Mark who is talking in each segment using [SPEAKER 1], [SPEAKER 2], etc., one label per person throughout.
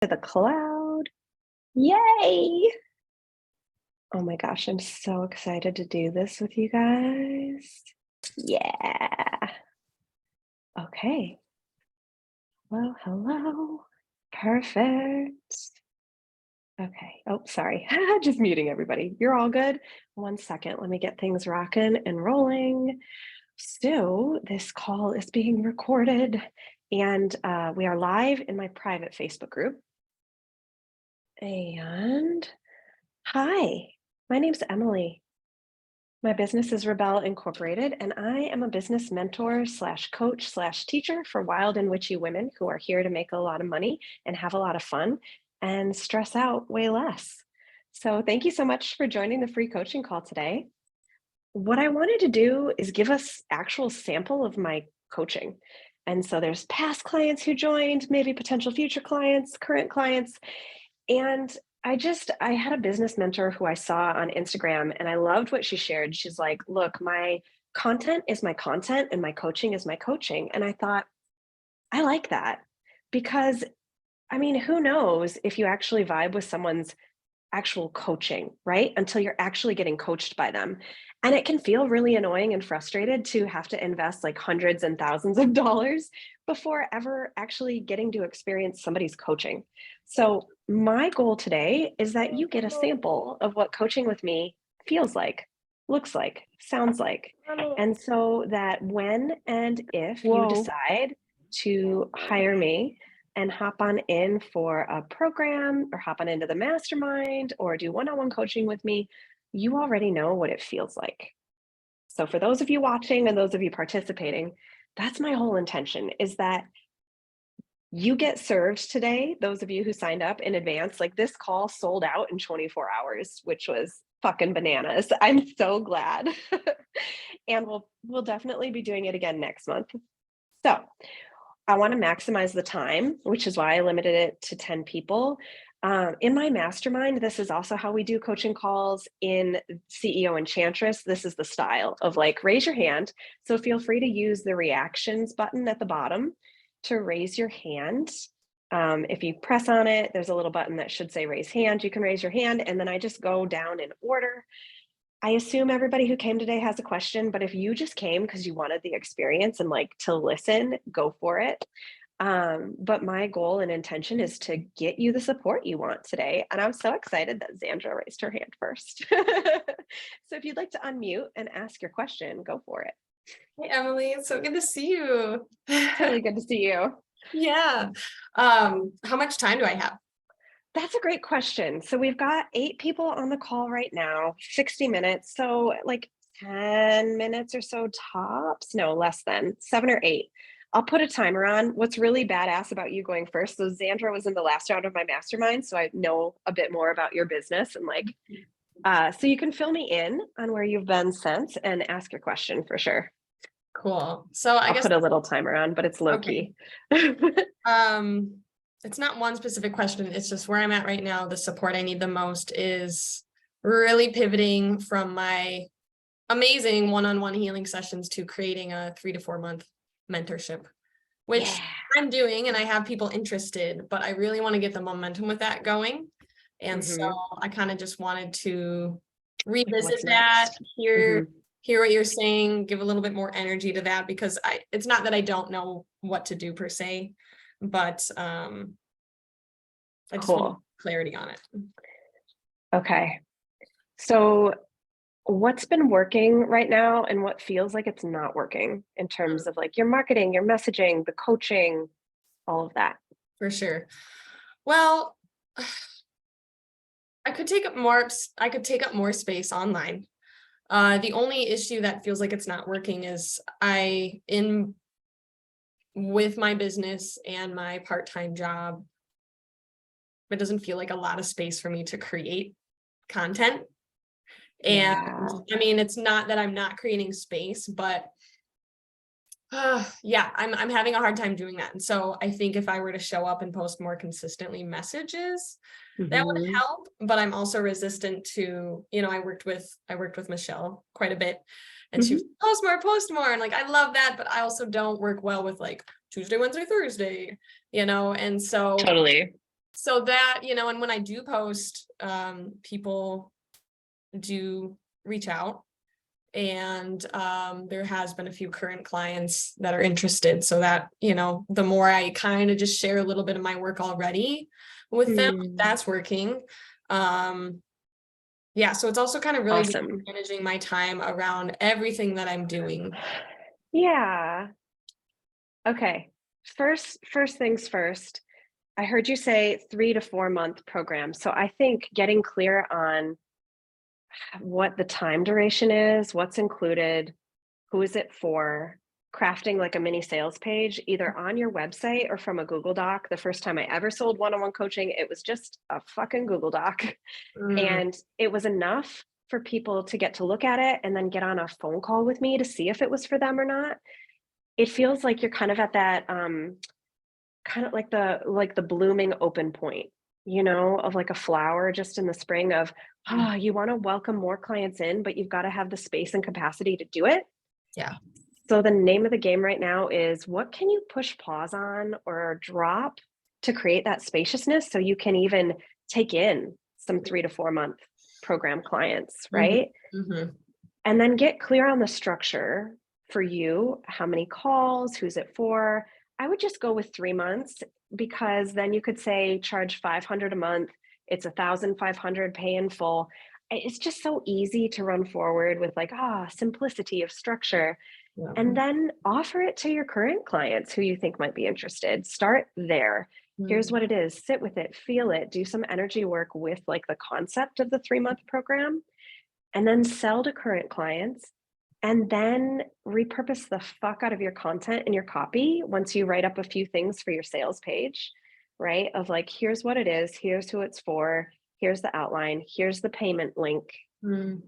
[SPEAKER 1] To the cloud. Yay! Oh my gosh, I'm so excited to do this with you guys. Yeah. Okay. Hello, hello. Perfect. Okay. Oh, sorry. Just muting everybody. You're all good. 1 second. Let me get things rocking and rolling. So, this call is being recorded, and we are live in my private Facebook group. And hi, my name's Emily. My business is Rebel Incorporated, and I am a business mentor slash coach slash teacher for wild and witchy women who are here to make a lot of money and have a lot of fun and stress out way less. So, thank you so much for joining the free coaching call today. What I wanted to do is give us actual sample of my coaching. And so there's past clients who joined, maybe potential future clients, current clients, and I had a business mentor who I saw on Instagram and I loved what she shared. She's like, "Look, my content is my content and my coaching is my coaching." And I thought, I like that because I mean, who knows if you actually vibe with someone's actual coaching, right? Until you're actually getting coached by them. And it can feel really annoying and frustrated to have to invest like hundreds and thousands of dollars before ever actually getting to experience somebody's coaching. So, my goal today is that you get a sample of what coaching with me feels like, looks like, sounds like. And so that when and if you
[SPEAKER 2] Whoa.
[SPEAKER 1] decide to hire me, and hop on in for a program or hop on into the mastermind or do one-on-one coaching with me, you already know what it feels like. So for those of you watching and those of you participating, that's my whole intention is that you get served today, those of you who signed up in advance. Like this call sold out in 24 hours, which was fucking bananas. I'm so glad. And we'll definitely be doing it again next month. So, I want to maximize the time, which is why I limited it to 10 people. In my mastermind, this is also how we do coaching calls in CEO Enchantress. This is the style of like raise your hand. So feel free to use the reactions button at the bottom to raise your hand. If you press on it, there's a little button that should say raise hand. You can raise your hand, and then I just go down in order. I assume everybody who came today has a question, but if you just came because you wanted the experience and like to listen, go for it. But my goal and intention is to get you the support you want today. And I'm so excited that Zandra raised her hand first. So if you'd like to unmute and ask your question, go for it.
[SPEAKER 2] Hey, Emily, it's so good to see you.
[SPEAKER 1] It's really good to see you.
[SPEAKER 2] Yeah. How much time do I have?
[SPEAKER 1] That's a great question. So we've got 8 people on the call right now, 60 minutes. So like 10 minutes or so tops. No, less than 7 or 8. I'll put a timer on. What's really badass about you going first? So Zandra was in the last round of my mastermind, so I know a bit more about your business and like, so you can fill me in on where you've been since and ask your question for sure.
[SPEAKER 2] Cool. So I
[SPEAKER 1] I'll
[SPEAKER 2] guess
[SPEAKER 1] put a little timer on, but it's low
[SPEAKER 2] okay.
[SPEAKER 1] key.
[SPEAKER 2] It's not one specific question. It's just where I'm at right now. The support I need the most is really pivoting from my amazing one-on-one healing sessions to creating a 3 to 4 month mentorship, which
[SPEAKER 1] Yeah.
[SPEAKER 2] I'm doing, and I have people interested, but I really want to get the momentum with that going. And so I kind of just wanted to revisit
[SPEAKER 1] What's
[SPEAKER 2] that,
[SPEAKER 1] next?
[SPEAKER 2] hear what you're saying, give a little bit more energy to that, because it's not that I don't know what to do per se, but I just want
[SPEAKER 1] Cool.
[SPEAKER 2] clarity on it.
[SPEAKER 1] Okay. So what's been working right now and what feels like it's not working in terms of like your marketing, your messaging, the coaching, all of that?
[SPEAKER 2] For sure. Well, I could take up more space online. The only issue that feels like it's not working is with my business and my part-time job, it doesn't feel like a lot of space for me to create content. And
[SPEAKER 1] Yeah.
[SPEAKER 2] I mean, it's not that I'm not creating space, but yeah, I'm having a hard time doing that. And so I think if I were to show up and post more consistently messages, that would
[SPEAKER 1] Mhm.
[SPEAKER 2] help. But I'm also resistant to, I worked with Michelle quite a bit, and she was
[SPEAKER 1] Mhm.
[SPEAKER 2] post more. And like, I love that, but I also don't work well with like Tuesday, Wednesday, Thursday, and so
[SPEAKER 1] Totally.
[SPEAKER 2] So that, and when I do post, people do reach out. And there has been a few current clients that are interested. So that, the more I kind of just share a little bit of my work already with them, that's working. Yeah, so it's also kind of really just
[SPEAKER 1] Awesome.
[SPEAKER 2] managing my time around everything that I'm doing.
[SPEAKER 1] Yeah. Okay. First things first. I heard you say 3 to 4 month program. So I think getting clear on what the time duration is, what's included, who is it for, crafting like a mini sales page, either on your website or from a Google Doc. The first time I ever sold one-on-one coaching, it was just a fucking Google Doc.
[SPEAKER 2] Mm,
[SPEAKER 1] And it was enough for people to get to look at it and then get on a phone call with me to see if it was for them or not. It feels like you're kind of at that kind of like the blooming open point, of like a flower just in the spring of, you want to welcome more clients in, but you've got to have the space and capacity to do it.
[SPEAKER 2] yeah.
[SPEAKER 1] So the name of the game right now is, what can you push pause on or drop to create that spaciousness so you can even take in some 3 to 4 month program clients, right?
[SPEAKER 2] Mm-hmm.
[SPEAKER 1] And then get clear on the structure for you. How many calls? Who's it for? I would just go with 3 months, because then you could say charge $500 a month. It's 1,500 pay in full. It's just so easy to run forward with like, simplicity of structure.
[SPEAKER 2] Yeah.
[SPEAKER 1] And then offer it to your current clients who you think might be interested. Start there. Here's what it is. Sit with it, feel it, do some energy work with like the concept of the 3 month program, and then sell to current clients, and then repurpose the fuck out of your content and your copy once you write up a few things for your sales page, right? Of like, here's what it is, here's who it's for, here's the outline, here's the payment link.
[SPEAKER 2] Mm.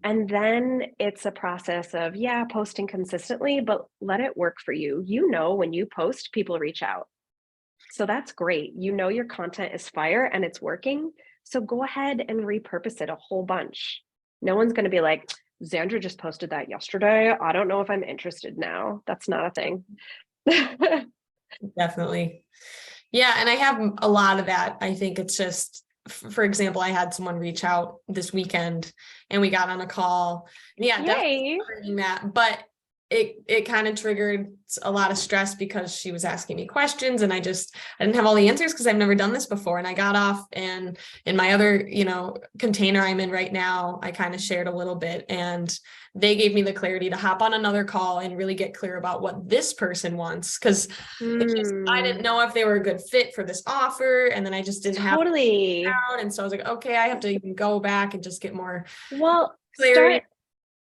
[SPEAKER 1] And then it's a process of, posting consistently, but let it work for you. When you post, people reach out. So that's great. Your content is fire and it's working. So go ahead and repurpose it a whole bunch. No one's going to be like, Xandra just posted that yesterday. I don't know if I'm interested now. That's not a thing.
[SPEAKER 2] Definitely. Yeah. And I have a lot of that. I think it's just, for example, I had someone reach out this weekend and we got on a call. Yeah,
[SPEAKER 1] Yay.
[SPEAKER 2] definitely that. But it kind of triggered a lot of stress because she was asking me questions and I didn't have all the answers because I've never done this before. And I got off, and in my other, container I'm in right now, I kind of shared a little bit, and they gave me the clarity to hop on another call and really get clear about what this person wants. Because I didn't know if they were a good fit for this offer. And then I just didn't have
[SPEAKER 1] Totally.
[SPEAKER 2] it out. And so I was like, okay, I have to even go back and just get more
[SPEAKER 1] Well,
[SPEAKER 2] clarity.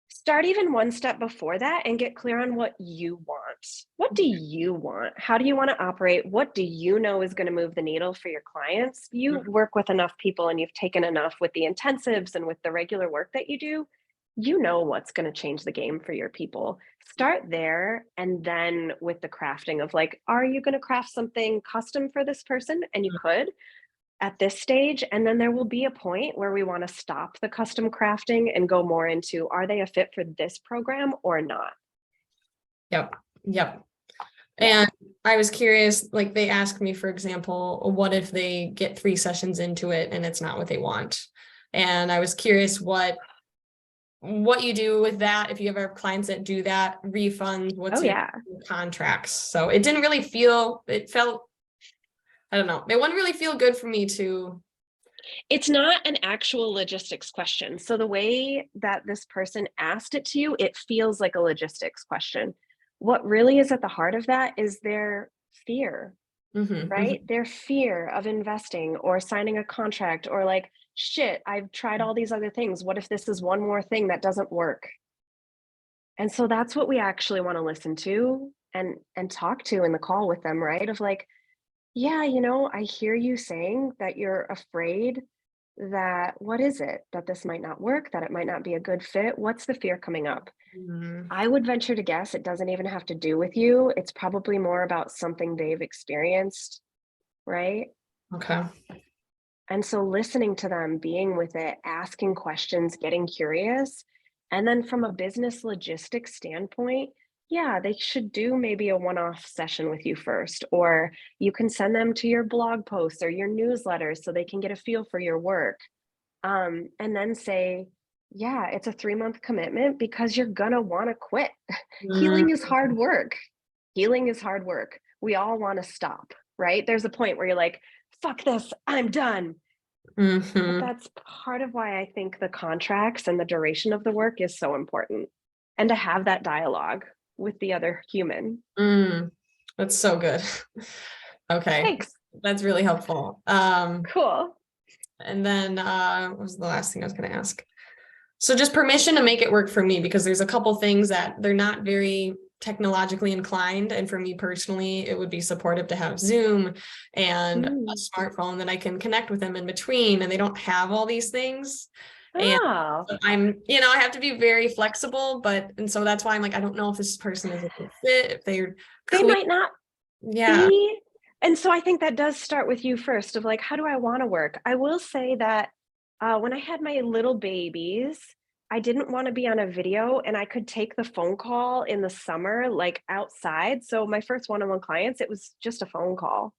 [SPEAKER 1] start even one step before that and get clear on what you want. What do you want? How do you want to operate? What do you know is going to move the needle for your clients? You work with enough people and you've taken enough with the intensives and with the regular work that you do. You know what's going to change the game for your people. Start there, and then with the crafting of like, are you going to craft something custom for this person? And you could at this stage. And then there will be a point where we want to stop the custom crafting and go more into, are they a fit for this program or not?
[SPEAKER 2] Yep. And I was curious, like they asked me, for example, what if they get 3 sessions into it and it's not what they want? And I was curious what you do with that. If you ever have clients that do that, refunds, what's your contracts? So it didn't really feel, it felt, I don't know. It wouldn't really feel good for me to.
[SPEAKER 1] It's not an actual logistics question. So the way that this person asked it to you, it feels like a logistics question. What really is at the heart of that is their fear, right? Their fear of investing or signing a contract, or like, shit, I've tried all these other things. What if this is one more thing that doesn't work? And so that's what we actually want to listen to and talk to in the call with them, right? Of like, yeah, I hear you saying that you're afraid that, what is it? That this might not work, that it might not be a good fit. What's the fear coming up? I would venture to guess it doesn't even have to do with you. It's probably more about something they've experienced, right?
[SPEAKER 2] Okay.
[SPEAKER 1] And so listening to them, being with it, asking questions, getting curious. And then from a business logistics standpoint, yeah, they should do maybe a one-off session with you first, or you can send them to your blog posts or your newsletters so they can get a feel for your work. And then say, yeah, it's a 3-month commitment because you're gonna want to quit.
[SPEAKER 2] Mm,
[SPEAKER 1] Healing is hard work. Healing is hard work. We all want to stop, right? There's a point where you're like, fuck this, I'm done. But
[SPEAKER 2] mhm,
[SPEAKER 1] that's part of why I think the contracts and the duration of the work is so important. And to have that dialogue with the other human.
[SPEAKER 2] mm. That's so good. Okay,
[SPEAKER 1] Thanks.
[SPEAKER 2] that's really helpful.
[SPEAKER 1] Cool.
[SPEAKER 2] And then what was the last thing I was going to ask? So just permission to make it work for me, because there's a couple things that they're not very technologically inclined. And for me personally, it would be supportive to have Zoom and a
[SPEAKER 1] Mm.
[SPEAKER 2] smartphone that I can connect with them in between. And they don't have all these things. And
[SPEAKER 1] Oh,
[SPEAKER 2] I have to be very flexible, and so that's why I'm like, I don't know if this person is a good fit, if they're
[SPEAKER 1] they
[SPEAKER 2] clear.
[SPEAKER 1] might not
[SPEAKER 2] Yeah.
[SPEAKER 1] be. And so I think that does start with you first of like, how do I want to work? I will say that when I had my little babies, I didn't want to be on a video and I could take the phone call in the summer, like outside. So my first one-on-one clients, it was just a phone call.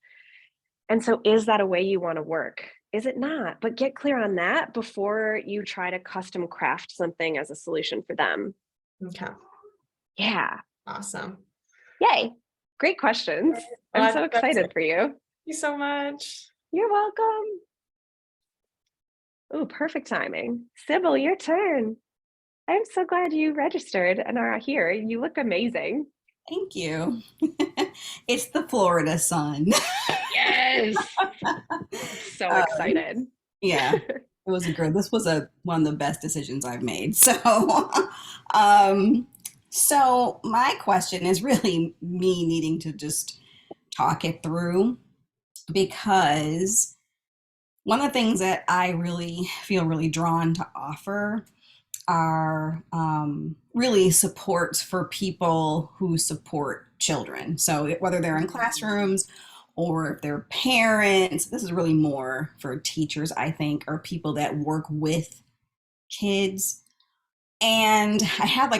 [SPEAKER 1] And so is that a way you want to work? Is it not? But get clear on that before you try to custom craft something as a solution for them.
[SPEAKER 2] Okay.
[SPEAKER 1] Yeah.
[SPEAKER 2] Awesome.
[SPEAKER 1] Yay. Great questions.
[SPEAKER 2] Well,
[SPEAKER 1] I'm
[SPEAKER 2] I
[SPEAKER 1] so
[SPEAKER 2] think that's it.
[SPEAKER 1] excited for you.
[SPEAKER 2] Thank you so much.
[SPEAKER 1] You're welcome. Ooh, perfect timing. Sybil, your turn. I'm so glad you registered and are here. You look amazing.
[SPEAKER 3] Thank you. It's the Florida sun.
[SPEAKER 1] Yes. So
[SPEAKER 3] Um,
[SPEAKER 1] excited.
[SPEAKER 3] yeah, it was a good. This was one of the best decisions I've made. Um, so my question is really me needing to just talk it through because one of the things that I really feel really drawn to offer are really supports for people who support children. So whether they're in
[SPEAKER 1] Mm.
[SPEAKER 3] classrooms or if they're parents, this is really more for teachers, I think, or people that work with kids. And I have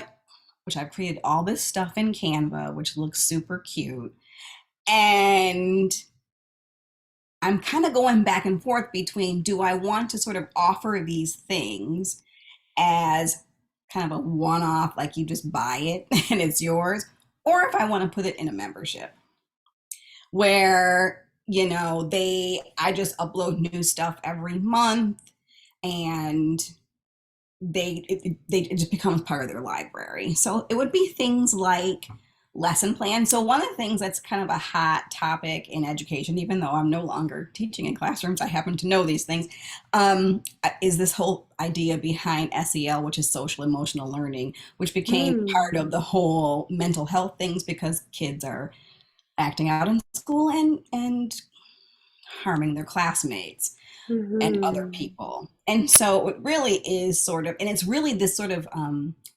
[SPEAKER 3] which I've created all this stuff in Canva, which looks super cute. And I'm kind of going back and forth between do I want to sort of offer these things as kind of a one off, like you just buy it and it's yours, or if I want to put it in a membership where, I just upload new stuff every month and it just becomes part of their library. So it would be things like lesson plans. So one of the things that's kind of a hot topic in education, even though I'm no longer teaching in classrooms, I happen to know these things, is this whole idea behind SEL, which is social emotional learning, which became part of
[SPEAKER 1] Mm.
[SPEAKER 3] the whole mental health things because kids are acting out in school and harming their classmates and other
[SPEAKER 1] Mhm.
[SPEAKER 3] people. And so it really is sort of, and it's really this sort of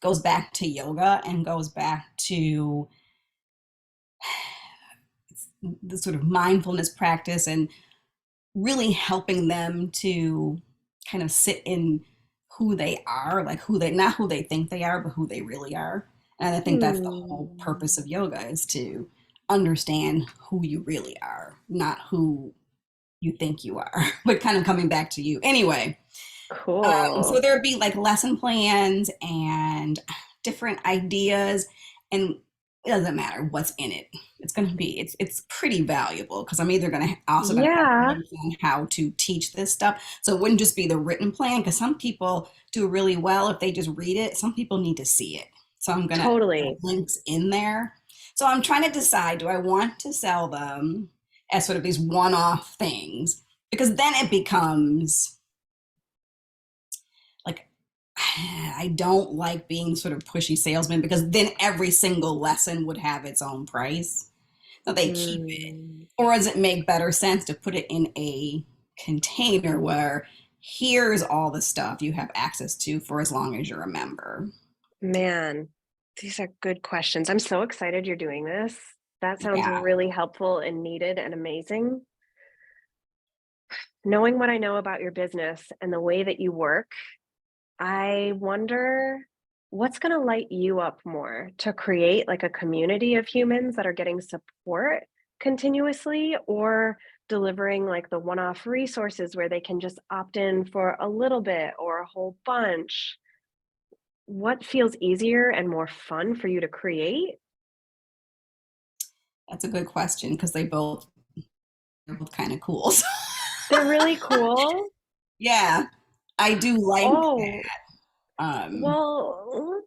[SPEAKER 3] goes back to yoga and goes back to the sort of mindfulness practice and really helping them to kind of sit in who they are, like not who they think they are, but who they really are. And I think that's the whole purpose
[SPEAKER 1] Mm.
[SPEAKER 3] of yoga is to understand who you really are, not who you think you are, but kind of coming back to you. Anyway, so
[SPEAKER 1] Cool.
[SPEAKER 3] there'd be like lesson plans and different ideas, and it doesn't matter what's in it. It's pretty valuable because I'm either also gonna help you
[SPEAKER 1] Yeah,
[SPEAKER 3] understand how to teach this stuff. So it wouldn't just be the written plan because some people do really well if they just read it. Some people need to see it. So I'm gonna have
[SPEAKER 1] totally.
[SPEAKER 3] links in there. So I'm trying to decide, do I want to sell them as sort of these one-off things? Because then it becomes like I don't like being sort of pushy salesman because then every single lesson would have its own price. So they keep it.
[SPEAKER 1] Mm.
[SPEAKER 3] Or does it make better sense to put it in a container where here's all the stuff you have access to for as long as you're a member?
[SPEAKER 1] Man, these are good questions. I'm so excited you're doing this. That sounds
[SPEAKER 3] Yeah.
[SPEAKER 1] really helpful and needed and amazing. Knowing what I know about your business and the way that you work, I wonder what's going to light you up more to create like a community of humans that are getting support continuously, or delivering like the one-off resources where they can just opt in for a little bit or a whole bunch? What feels easier and more fun for you to create?
[SPEAKER 3] That's a good question because they're both kind of cool.
[SPEAKER 1] They're really cool.
[SPEAKER 3] Yeah, I do like
[SPEAKER 1] Oh,
[SPEAKER 3] that.
[SPEAKER 1] well,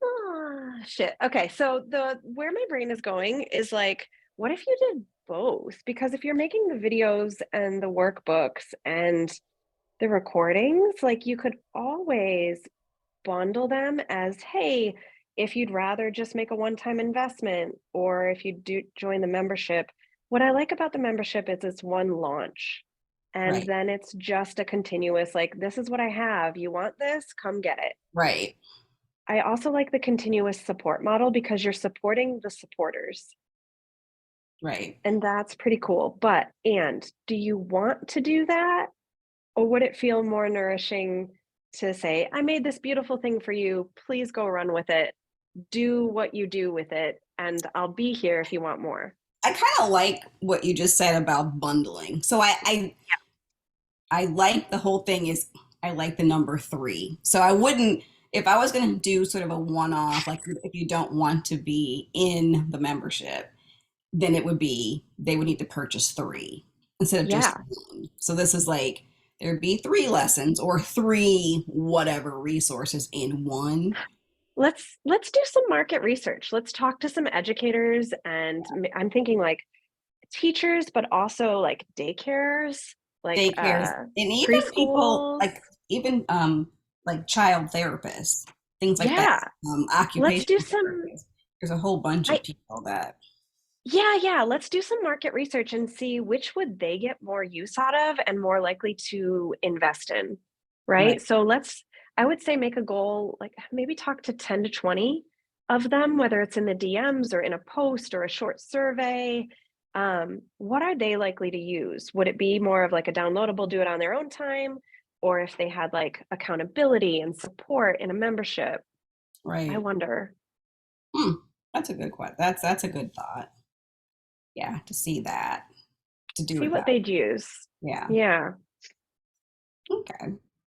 [SPEAKER 1] shit. Okay, so the where my brain is going is like, what if you did both? Because if you're making the videos and the workbooks and the recordings, like you could always bundle them as, hey, if you'd rather just make a one-time investment, or if you do join the membership. What I like about the membership is it's one launch. And
[SPEAKER 3] Right,
[SPEAKER 1] then it's just a continuous, like, this is what I have. You want this? Come get it.
[SPEAKER 3] right,
[SPEAKER 1] I also like the continuous support model because you're supporting the supporters.
[SPEAKER 3] right.
[SPEAKER 1] And that's pretty cool. But, and do you want to do that? Or would it feel more nourishing to say, I made this beautiful thing for you. Please go run with it. Do what you do with it. And I'll be here if you want more.
[SPEAKER 3] I kind of like what you just said about bundling. So I like the whole thing is I like the number three. So I wouldn't, if I was going to do sort of a one-off, like if you don't want to be in the membership, then it would be they would need to purchase three instead of just
[SPEAKER 1] Yeah.
[SPEAKER 3] one. So this is like there'd be three lessons or three whatever resources in one.
[SPEAKER 1] Let's do some market research. Let's talk to some educators, and I'm thinking like teachers, but also like daycares, like
[SPEAKER 3] Daycares and even people
[SPEAKER 1] preschools.
[SPEAKER 3] like child therapists, things like that.
[SPEAKER 1] Yeah. Let's do
[SPEAKER 3] Occupational
[SPEAKER 1] some
[SPEAKER 3] therapists. There's a whole bunch of
[SPEAKER 1] I
[SPEAKER 3] people that
[SPEAKER 1] yeah, let's do some market research and see which would they get more use out of and more likely to invest in,
[SPEAKER 3] right,
[SPEAKER 1] right? So I would say make a goal, like maybe talk to 10 to 20 of them, whether it's in the DMs or in a post or a short survey. What are they likely to use? Would it be more of like a downloadable, do it on their own time? Or if they had like accountability and support in a membership? I
[SPEAKER 3] right.
[SPEAKER 1] wonder.
[SPEAKER 3] Hmm, that's a good question. That's a good thought. Yeah, to see that, to do
[SPEAKER 1] See
[SPEAKER 3] it
[SPEAKER 1] what
[SPEAKER 3] that.
[SPEAKER 1] they'd use.
[SPEAKER 3] Yeah.
[SPEAKER 1] Yeah.
[SPEAKER 3] Okay.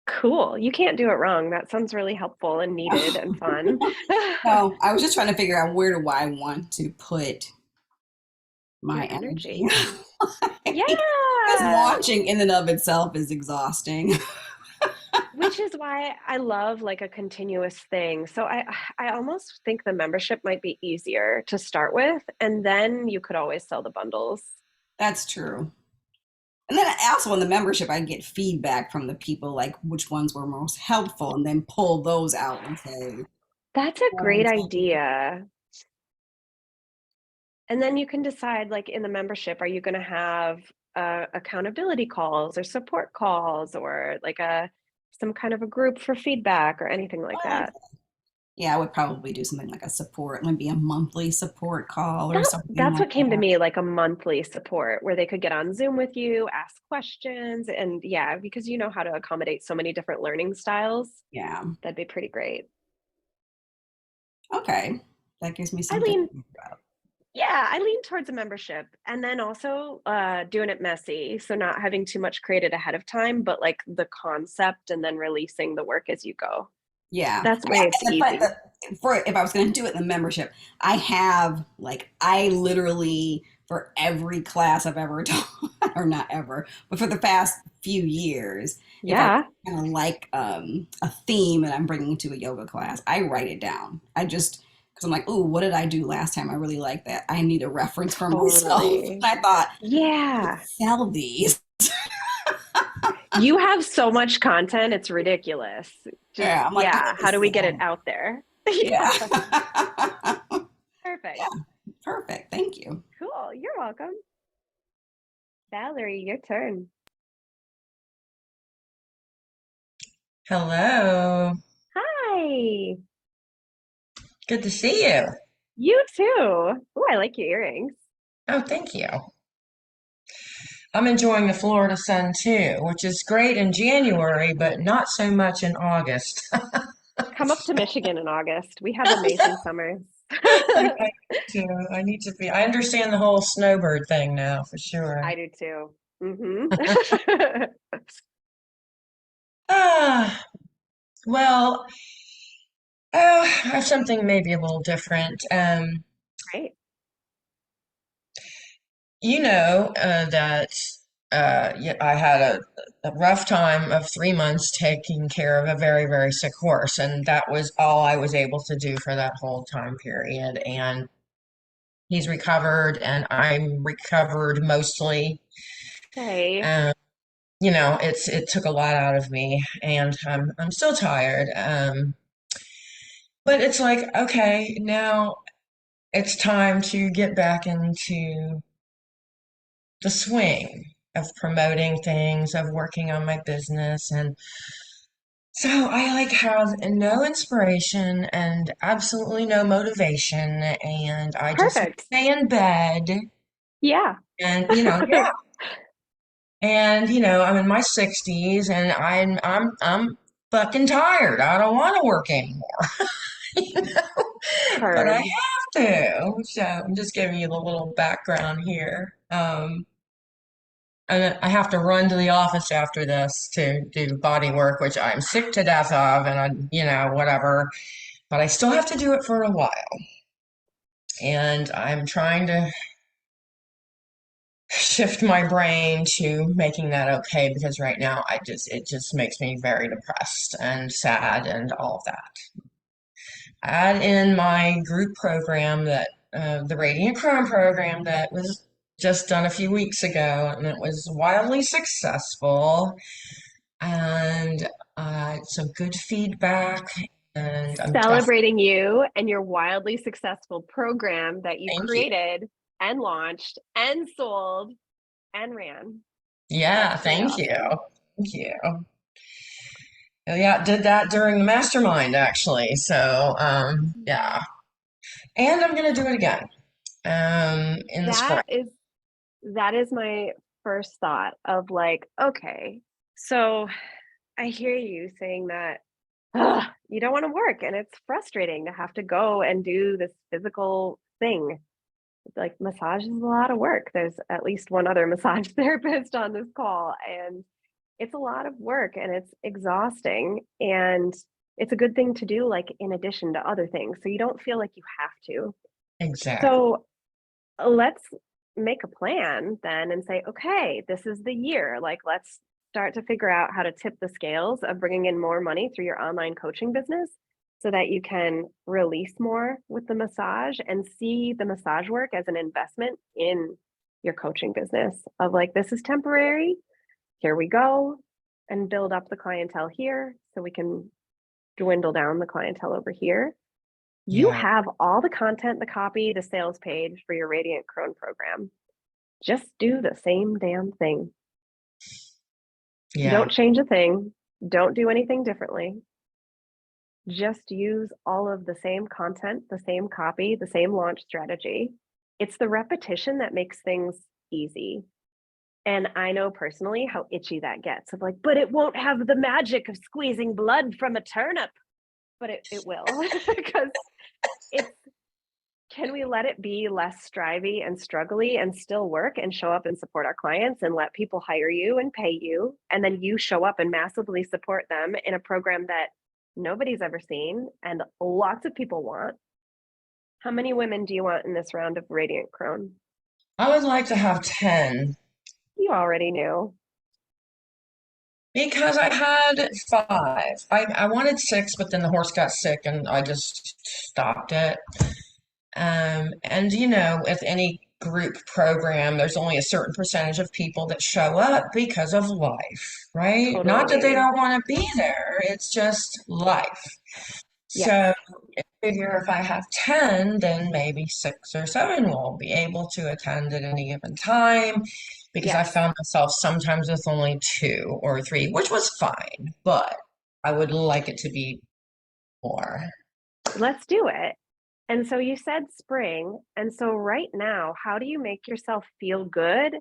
[SPEAKER 1] Cool. You can't do it wrong. That sounds really helpful and needed and fun.
[SPEAKER 3] No, I was just trying to figure out where do I want to put my
[SPEAKER 1] Your
[SPEAKER 3] energy.
[SPEAKER 1] energy.
[SPEAKER 3] Because
[SPEAKER 1] Yeah.
[SPEAKER 3] launching in and of itself is exhausting.
[SPEAKER 1] Which is why I love like a continuous thing. So I almost think the membership might be easier to start with, and then you could always sell the bundles.
[SPEAKER 3] That's true. And then also in the membership, I get feedback from the people, like which ones were most helpful, and then pull those out and say,
[SPEAKER 1] That's a
[SPEAKER 3] "Oh,
[SPEAKER 1] great
[SPEAKER 3] tell me."
[SPEAKER 1] idea. And then you can decide, like in the membership, are you going to have accountability calls or support calls, or like a some kind of a group for feedback or anything like
[SPEAKER 3] I like
[SPEAKER 1] that?
[SPEAKER 3] that. Yeah, I would probably do something like a support, maybe a monthly support call or something
[SPEAKER 1] That's
[SPEAKER 3] like
[SPEAKER 1] what came to
[SPEAKER 3] that.
[SPEAKER 1] me, like a monthly support where they could get on Zoom with you, ask questions, and yeah, because you know how to accommodate so many different learning styles.
[SPEAKER 3] Yeah.
[SPEAKER 1] That'd be pretty great.
[SPEAKER 3] Okay. That gives me
[SPEAKER 1] I
[SPEAKER 3] something to
[SPEAKER 1] lean
[SPEAKER 3] think about.
[SPEAKER 1] Yeah, I lean towards a membership, and then also doing it messy, so not having too much created ahead of time, but like the concept and then releasing the work as you go.
[SPEAKER 3] Yeah.
[SPEAKER 1] That's
[SPEAKER 3] Yeah.
[SPEAKER 1] way it's
[SPEAKER 3] And
[SPEAKER 1] easy.
[SPEAKER 3] for if I was going to do it in the membership, I have like, I literally, for every class I've ever taught, or not ever, but for the past few years, if I
[SPEAKER 1] Yeah,
[SPEAKER 3] kind of like a theme that I'm bringing to a yoga class, I write it down. I just, because I'm like, ooh, what did I do last time? I really like that. I need a reference for myself.
[SPEAKER 1] totally.
[SPEAKER 3] And I thought, I could
[SPEAKER 1] Yeah.
[SPEAKER 3] sell these.
[SPEAKER 1] You have so much content, it's ridiculous. Just,
[SPEAKER 3] Yeah. I'm like, I
[SPEAKER 1] yeah,
[SPEAKER 3] need to
[SPEAKER 1] how do we get it
[SPEAKER 3] sell.
[SPEAKER 1] out there?
[SPEAKER 3] Yeah.
[SPEAKER 1] Yeah, perfect.
[SPEAKER 3] Yeah. Perfect. Thank you.
[SPEAKER 1] Cool. You're welcome. Valerie, your turn.
[SPEAKER 4] Hello.
[SPEAKER 1] Hi.
[SPEAKER 4] Good to see you.
[SPEAKER 1] You too. Oh, I like your earrings.
[SPEAKER 4] Oh, thank you. I'm enjoying the Florida sun too, which is great in January, but not so much in August.
[SPEAKER 1] Come up to Michigan in August. We have amazing summers.
[SPEAKER 4] I need to be. I understand the whole snowbird thing now for sure.
[SPEAKER 1] I do too.
[SPEAKER 4] Ah, well, I have something maybe a little different.
[SPEAKER 1] Great.
[SPEAKER 4] You know that yeah, I had a rough time of 3 months taking care of a very, very sick horse, and that was all I was able to do for that whole time period. And he's recovered, and I'm recovered mostly.
[SPEAKER 1] Okay.
[SPEAKER 4] Um, you know, it took a lot out of me, and I'm still tired. But it's like, okay, now it's time to get back into the swing of promoting things, of working on my business. And so I like have no inspiration and absolutely no motivation. And I just
[SPEAKER 1] Perfect.
[SPEAKER 4] stay in bed
[SPEAKER 1] Yeah.
[SPEAKER 4] and, yeah. And, I'm in my 60s and I'm fucking tired. I don't want to work anymore, you know, but I
[SPEAKER 1] Heard.
[SPEAKER 4] have to. So I'm just giving you the little background here. And I have to run to the office after this to do body work, which I'm sick to death of, and whatever. But I still have to do it for a while. And I'm trying to shift my brain to making that okay because right now it just makes me very depressed and sad and all of that. Add in my group program that the Radiant Crone program that was just done a few weeks ago, and it was wildly successful. And some good feedback. And I'm definitely,
[SPEAKER 1] Celebrating you and your wildly successful program that you
[SPEAKER 4] thank you.
[SPEAKER 1] created and launched and sold and ran.
[SPEAKER 4] Yeah,
[SPEAKER 1] That's pretty
[SPEAKER 4] thank you.
[SPEAKER 1] awesome.
[SPEAKER 4] Thank you. Yeah, did that during the mastermind actually. So, yeah. And I'm gonna do it again in the spring.
[SPEAKER 1] That is my first thought of like, okay, so I hear you saying that you don't want to work and it's frustrating to have to go and do this physical thing. Like massage is a lot of work. There's at least one other massage therapist on this call, and it's a lot of work and it's exhausting. And it's a good thing to do, like in addition to other things. So you don't feel like you have to.
[SPEAKER 4] Exactly.
[SPEAKER 1] So let's make a plan then and say, okay, this is the year. Like, let's start to figure out how to tip the scales of bringing in more money through your online coaching business so that you can release more with the massage and see the massage work as an investment in your coaching business of like, this is temporary. Here we go, and build up the clientele here so we can dwindle down the clientele over here. You
[SPEAKER 4] Yeah.
[SPEAKER 1] have all the content, the copy, the sales page for your Radiant Crone program. Just do the same damn thing.
[SPEAKER 4] Yeah.
[SPEAKER 1] Don't change a thing. Don't do anything differently. Just use all of the same content, the same copy, the same launch strategy. It's the repetition that makes things easy. And I know personally how itchy that gets of like, but it won't have the magic of squeezing blood from a turnip. But it will, because it's, can we let it be less strivey and struggly and still work and show up and support our clients and let people hire you and pay you, and then you show up and massively support them in a program that nobody's ever seen and lots of people want? How many women do you want in this round of Radiant Crone?
[SPEAKER 4] I would like to have 10
[SPEAKER 1] You already knew.
[SPEAKER 4] because I had 5. I wanted 6, but then the horse got sick and I just stopped it. And with any group program, there's only a certain percentage of people that show up because of life, right? Not that they
[SPEAKER 1] Totally.
[SPEAKER 4] don't want to be there, it's just life.
[SPEAKER 1] Yes.
[SPEAKER 4] So I figure if I have 10, then maybe 6 or 7 will be able to attend at any given time because I
[SPEAKER 1] Yes.
[SPEAKER 4] found myself sometimes with only 2 or 3, which was fine, but I would like it to be more.
[SPEAKER 1] Let's do it. And so you said spring. And so right now, how do you make yourself feel good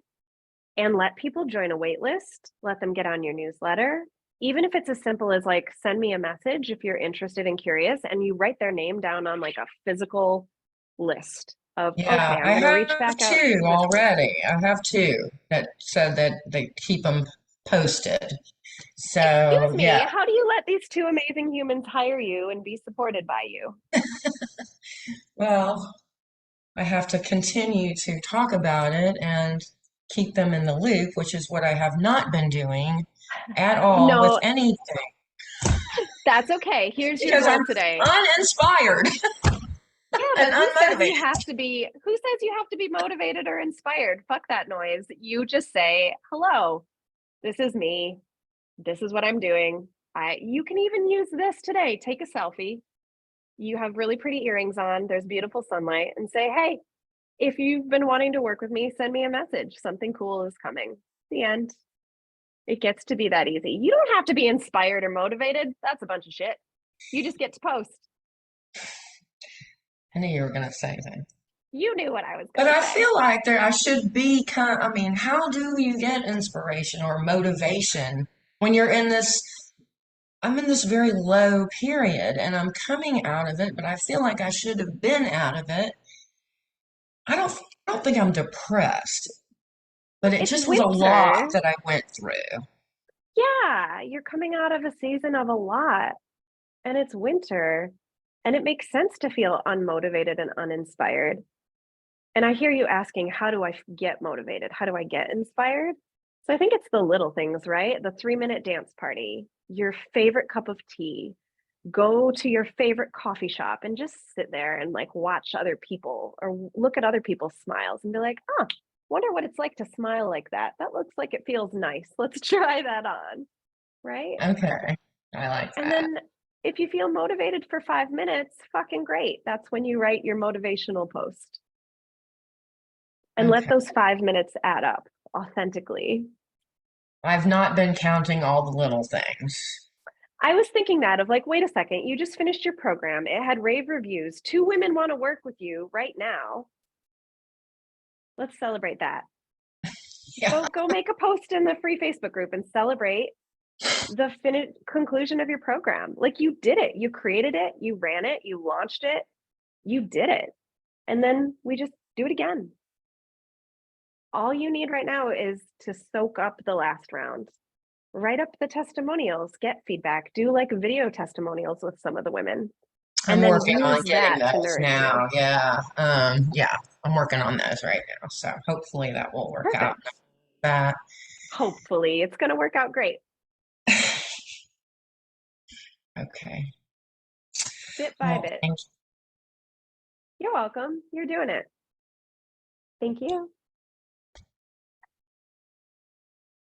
[SPEAKER 1] and let people join a wait list? Let them get on your newsletter even if it's as simple as like, send me a message if you're interested and curious, and you write their name down on like a physical list of, okay,
[SPEAKER 4] Yeah,
[SPEAKER 1] I'm
[SPEAKER 4] I
[SPEAKER 1] going to reach
[SPEAKER 4] have
[SPEAKER 1] back out to
[SPEAKER 4] two
[SPEAKER 1] this person.
[SPEAKER 4] already. I have two that said that they keep them posted. So,
[SPEAKER 1] Excuse me,
[SPEAKER 4] yeah.
[SPEAKER 1] how do you let these two amazing humans hire you and be supported by you?
[SPEAKER 4] Well, I have to continue to talk about it and keep them in the loop, which is what I have not been doing at all with
[SPEAKER 1] No,
[SPEAKER 4] anything
[SPEAKER 1] that's okay. Here's your
[SPEAKER 4] because I'm
[SPEAKER 1] goal today.
[SPEAKER 4] uninspired
[SPEAKER 1] Yeah,
[SPEAKER 4] and
[SPEAKER 1] but who says you
[SPEAKER 4] unmotivated.
[SPEAKER 1] have to be who says you have to be motivated or inspired? Fuck that noise. You just say, "Hello, this is me. This is what I'm doing." You can even use this today. Take a selfie. You have really pretty earrings on. There's beautiful sunlight, and say, "Hey, if you've been wanting to work with me, send me a message. Something cool is coming." The end. It gets to be that easy. You don't have to be inspired or motivated. That's a bunch of shit. You just get to post.
[SPEAKER 4] I knew you were going to say that.
[SPEAKER 1] You knew what I was
[SPEAKER 4] But
[SPEAKER 1] going to
[SPEAKER 4] I
[SPEAKER 1] say.
[SPEAKER 4] feel like I should be I mean, how do you get inspiration or motivation when I'm in this very low period and I'm coming out of it, but I feel like I should have been out of it. I don't think I'm depressed, but it
[SPEAKER 1] It's
[SPEAKER 4] just was a lot
[SPEAKER 1] winter.
[SPEAKER 4] that I went through.
[SPEAKER 1] Yeah, you're coming out of a season of a lot, and it's winter, and it makes sense to feel unmotivated and uninspired. And I hear you asking, how do I get motivated? How do I get inspired? So I think it's the little things, right? The 3-minute dance party, your favorite cup of tea, go to your favorite coffee shop and just sit there and like watch other people or look at other people's smiles and be like, oh, wonder what it's like to smile like that. That looks like it feels nice. Let's try that on. Right.
[SPEAKER 4] Okay, I like
[SPEAKER 1] And
[SPEAKER 4] that.
[SPEAKER 1] then if you feel motivated for 5 minutes, fucking great. That's when you write your motivational post and let
[SPEAKER 4] Okay.
[SPEAKER 1] those 5 minutes add up authentically.
[SPEAKER 4] I've not been counting all the little things.
[SPEAKER 1] I was thinking that of like, wait a second, you just finished your program. It had rave reviews. 2 women want to work with you right now. Let's celebrate that.
[SPEAKER 4] Yeah.
[SPEAKER 1] Go make a post in the free Facebook group and celebrate the conclusion of your program. Like you did it. You created it, you ran it, you launched it, you did it. And then we just do it again. All you need right now is to soak up the last round. Write up the testimonials, get feedback, do like video testimonials with some of the women,
[SPEAKER 4] I'm
[SPEAKER 1] and then
[SPEAKER 4] working on
[SPEAKER 1] use
[SPEAKER 4] getting
[SPEAKER 1] that to
[SPEAKER 4] those
[SPEAKER 1] nourish you.
[SPEAKER 4] now. Yeah. Yeah, I'm working on those right now. So hopefully that will work out.
[SPEAKER 1] Perfect.
[SPEAKER 4] That.
[SPEAKER 1] Hopefully, it's going to work out great.
[SPEAKER 4] Okay.
[SPEAKER 1] Bit by
[SPEAKER 4] Well,
[SPEAKER 1] bit.
[SPEAKER 4] thank
[SPEAKER 1] You're welcome. You're doing it. Thank you.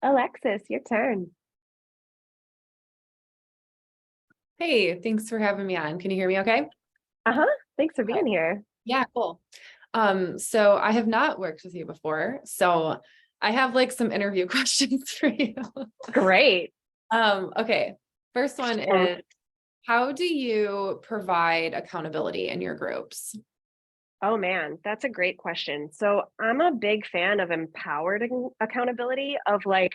[SPEAKER 1] Alexis, your turn.
[SPEAKER 5] Hey, thanks for having me on. Can you hear me okay?
[SPEAKER 1] Uh-huh. Thanks for
[SPEAKER 5] Okay.
[SPEAKER 1] being here.
[SPEAKER 5] Yeah, cool. So I have not worked with you before, so I have like some interview questions for you.
[SPEAKER 1] Great.
[SPEAKER 5] Okay. First one
[SPEAKER 1] Um,
[SPEAKER 5] is, how do you provide accountability in your groups?
[SPEAKER 1] Oh man, that's a great question. So I'm a big fan of empowered accountability of like,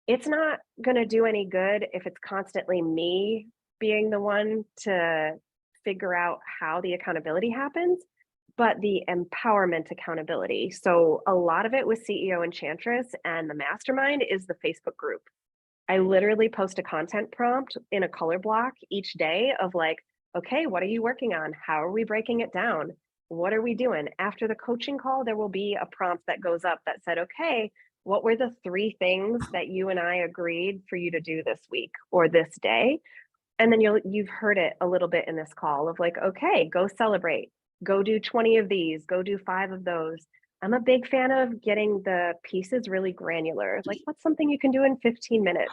[SPEAKER 1] it's not going to do any good if it's constantly me being the one to figure out how the accountability happens, but the empowerment accountability. So a lot of it with CEO Enchantress and the mastermind is the Facebook group. I literally post a content prompt in a color block each day of like, okay, what are you working on? How are we breaking it down? What are we doing? After the coaching call, there will be a prompt that goes up that said, okay, what were the 3 things that you and I agreed for you to do this week or this day? And then you've heard it a little bit in this call of like, okay, go celebrate, go do 20 of these, go do 5 of those. I'm a big fan of getting the pieces really granular. Like, what's something you can do in 15 minutes?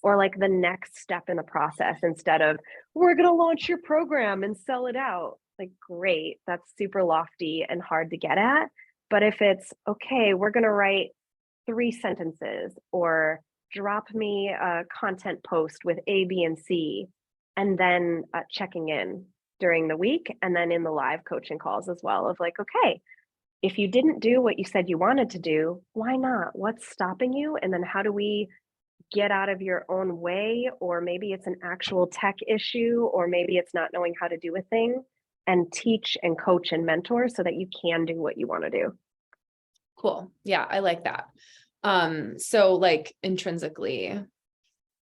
[SPEAKER 1] Or like the next step in the process instead of, we're going to launch your program and sell it out. Like, great, that's super lofty and hard to get at. But if it's, okay, we're going to write 3 sentences or drop me a content post with A, B, and C, and then checking in during the week and then in the live coaching calls as well of like, okay, if you didn't do what you said you wanted to do, why not? What's stopping you? And then how do we get out of your own way, or maybe it's an actual tech issue, or maybe it's not knowing how to do a thing, and teach and coach and mentor so that you can do what you want to do.
[SPEAKER 5] Cool. Yeah, I like that. So like intrinsically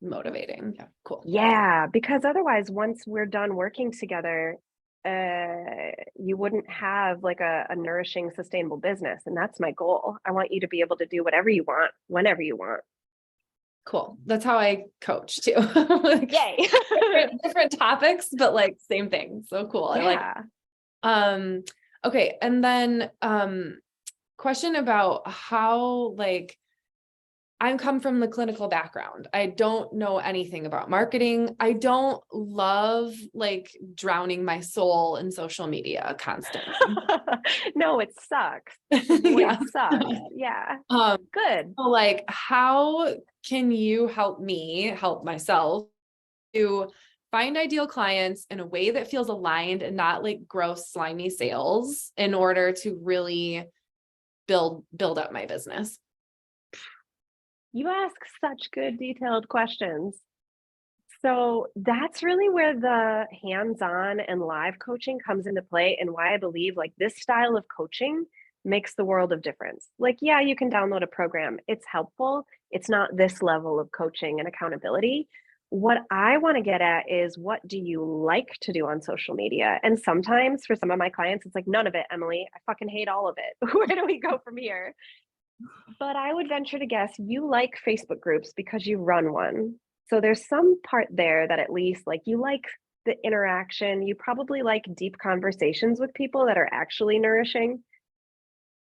[SPEAKER 5] motivating. Yeah, cool.
[SPEAKER 1] Yeah, because otherwise, once we're done working together, you wouldn't have like a nourishing, sustainable business. And that's my goal. I want you to be able to do whatever you want, whenever you want.
[SPEAKER 5] Cool. That's how I coach too. Like,
[SPEAKER 1] Yay.
[SPEAKER 5] different topics, but like same thing. So cool. I like,
[SPEAKER 1] Yeah.
[SPEAKER 5] okay. And then, question about how, like, I come from the clinical background. I don't know anything about marketing. I don't love like drowning my soul in social media constantly.
[SPEAKER 1] No, it sucks. Boy,
[SPEAKER 5] Yeah.
[SPEAKER 1] it sucks. Yeah.
[SPEAKER 5] Um,
[SPEAKER 1] Good.
[SPEAKER 5] so like, how can you help me help myself to find ideal clients in a way that feels aligned and not like gross, slimy sales in order to really build up my business?
[SPEAKER 1] You ask such good, detailed questions. So that's really where the hands-on and live coaching comes into play, and why I believe like this style of coaching makes the world of difference. Like, yeah, you can download a program. It's helpful. It's not this level of coaching and accountability. What I want to get at is, what do you like to do on social media? And sometimes for some of my clients, it's like, none of it, Emily. I fucking hate all of it. Where do we go from here? But I would venture to guess you like Facebook groups because you run one. So there's some part there that at least like you like the interaction. You probably like deep conversations with people that are actually nourishing.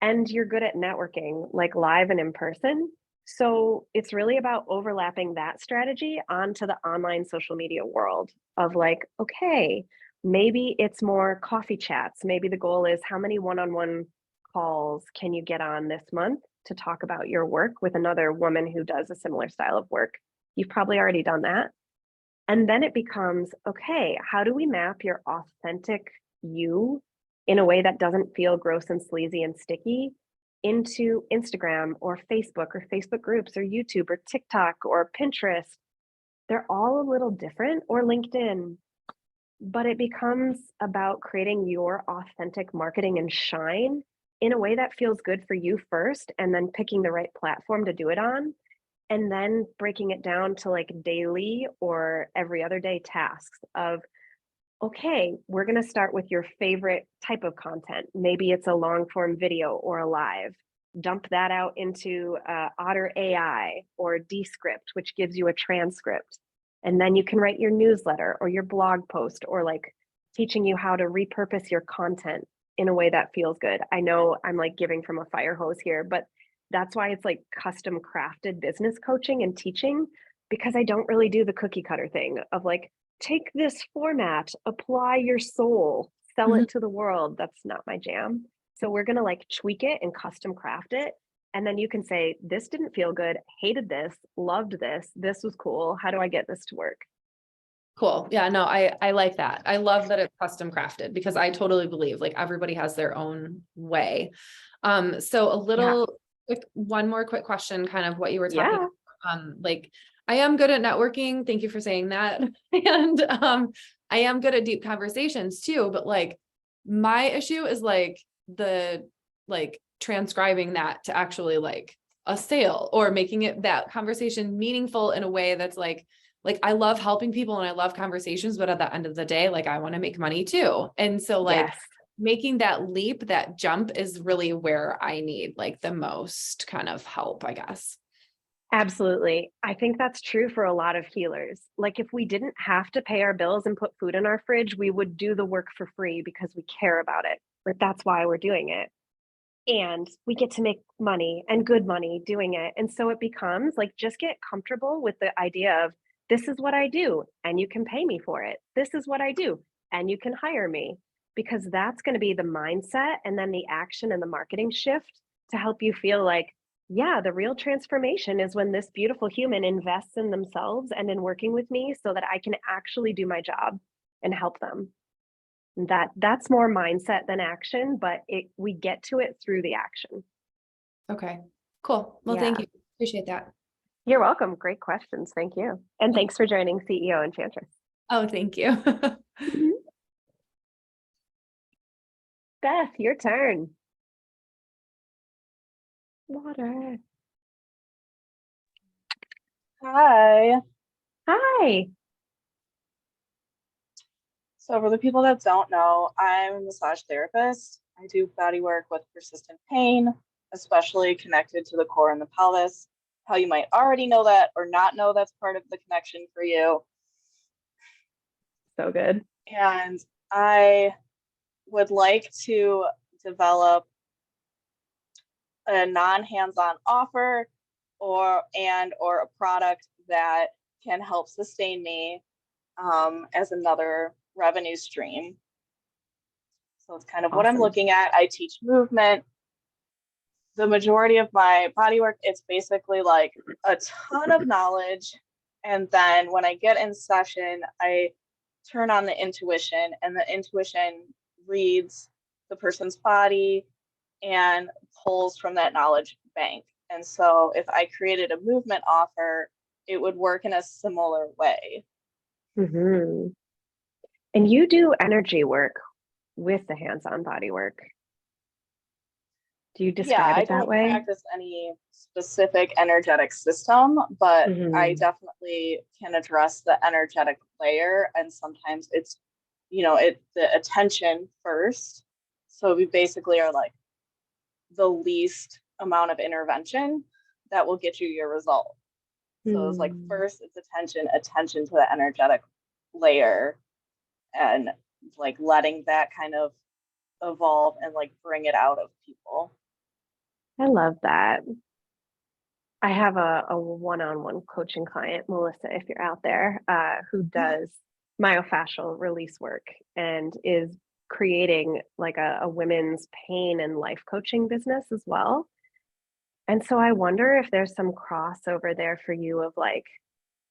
[SPEAKER 1] And you're good at networking, like live and in person. So it's really about overlapping that strategy onto the online social media world of like, okay, maybe it's more coffee chats. Maybe the goal is, how many one-on-one calls can you get on this month to talk about your work with another woman who does a similar style of work? You've probably already done that. And then it becomes, okay, how do we map your authentic you in a way that doesn't feel gross and sleazy and sticky into Instagram or Facebook groups or YouTube or TikTok or Pinterest? They're all a little different, or LinkedIn, but it becomes about creating your authentic marketing and shine in a way that feels good for you first, and then picking the right platform to do it on, and then breaking it down to like daily or every other day tasks of, okay, we're going to start with your favorite type of content. Maybe it's a long form video or a live. Dump that out into Otter AI or Descript, which gives you a transcript. And then you can write your newsletter or your blog post, or like teaching you how to repurpose your content in a way that feels good. I know I'm like giving from a fire hose here, but that's why it's like custom crafted business coaching and teaching, because I don't really do the cookie cutter thing of like, take this format, apply your soul, sell
[SPEAKER 5] Mhm.
[SPEAKER 1] it to the world. That's not my jam. So we're going to like tweak it and custom craft it. And then you can say, this didn't feel good, hated this, loved this, this was cool. How do I get this to work?
[SPEAKER 5] Cool. Yeah, no, I like that. I love that it's custom crafted, because I totally believe like everybody has their own way. So a little one more quick question, kind of what you were talking
[SPEAKER 1] Yeah.
[SPEAKER 5] about. Like, I am good at networking. Thank you for saying that. And I am good at deep conversations too, but like my issue is like transcribing that to actually like a sale, or making it that conversation meaningful in a way that's like I love helping people and I love conversations, but at the end of the day, like I want to make money too. And so like
[SPEAKER 1] Yes.
[SPEAKER 5] making that leap, that jump is really where I need like the most kind of help, I guess.
[SPEAKER 1] Absolutely. I think that's true for a lot of healers. Like, if we didn't have to pay our bills and put food in our fridge, we would do the work for free because we care about it. Like, that's why we're doing it. And we get to make money, and good money doing it. And so it becomes like, just get comfortable with the idea of, this is what I do, and you can pay me for it. This is what I do, and you can hire me, because that's going to be the mindset and then the action and the marketing shift to help you feel like, yeah, the real transformation is when this beautiful human invests in themselves and in working with me so that I can actually do my job and help them. That's more mindset than action, but we get to it through the action.
[SPEAKER 5] Okay, cool. Well, thank
[SPEAKER 1] Yeah.
[SPEAKER 5] you. Appreciate that.
[SPEAKER 1] You're welcome. Great questions. Thank you. And thanks for joining CEO Enchantress.
[SPEAKER 5] Oh, thank you.
[SPEAKER 1] Mhm. Beth, your turn. Water.
[SPEAKER 6] Hi.
[SPEAKER 1] Hi.
[SPEAKER 6] So, for the people that don't know, I'm a massage therapist. I do body work with persistent pain, especially connected to the core and the pelvis. How you might already know that or not know that's part of the connection for you.
[SPEAKER 1] So good.
[SPEAKER 6] And I would like to develop a non-hands-on offer or a product that can help sustain me as another revenue stream. So it's kind of what I'm
[SPEAKER 1] Awesome.
[SPEAKER 6] looking at. I teach movement. The majority of my body work, it's basically like a ton of knowledge. And then when I get in session, I turn on the intuition, and the intuition reads the person's body and pulls from that knowledge bank. And so if I created a movement offer, it would work in a similar way.
[SPEAKER 1] Hmm. And you do energy work with the hands-on body work. Do you
[SPEAKER 6] Yeah,
[SPEAKER 1] describe
[SPEAKER 6] I
[SPEAKER 1] it that
[SPEAKER 6] don't
[SPEAKER 1] way?
[SPEAKER 6] practice any specific energetic system, but I
[SPEAKER 1] Mhm.
[SPEAKER 6] definitely can address the energetic layer. And sometimes it's, the attention first. So we basically are like the least amount of intervention that will get you your result. So it's like
[SPEAKER 1] Mm.
[SPEAKER 6] first it's attention to the energetic layer, and like letting that kind of evolve and like bring it out of people.
[SPEAKER 1] I love that. I have a one-on-one coaching client, Melissa, if you're out there, who does myofascial release work and is creating like a women's pain and life coaching business as well. And so I wonder if there's some crossover there for you of like,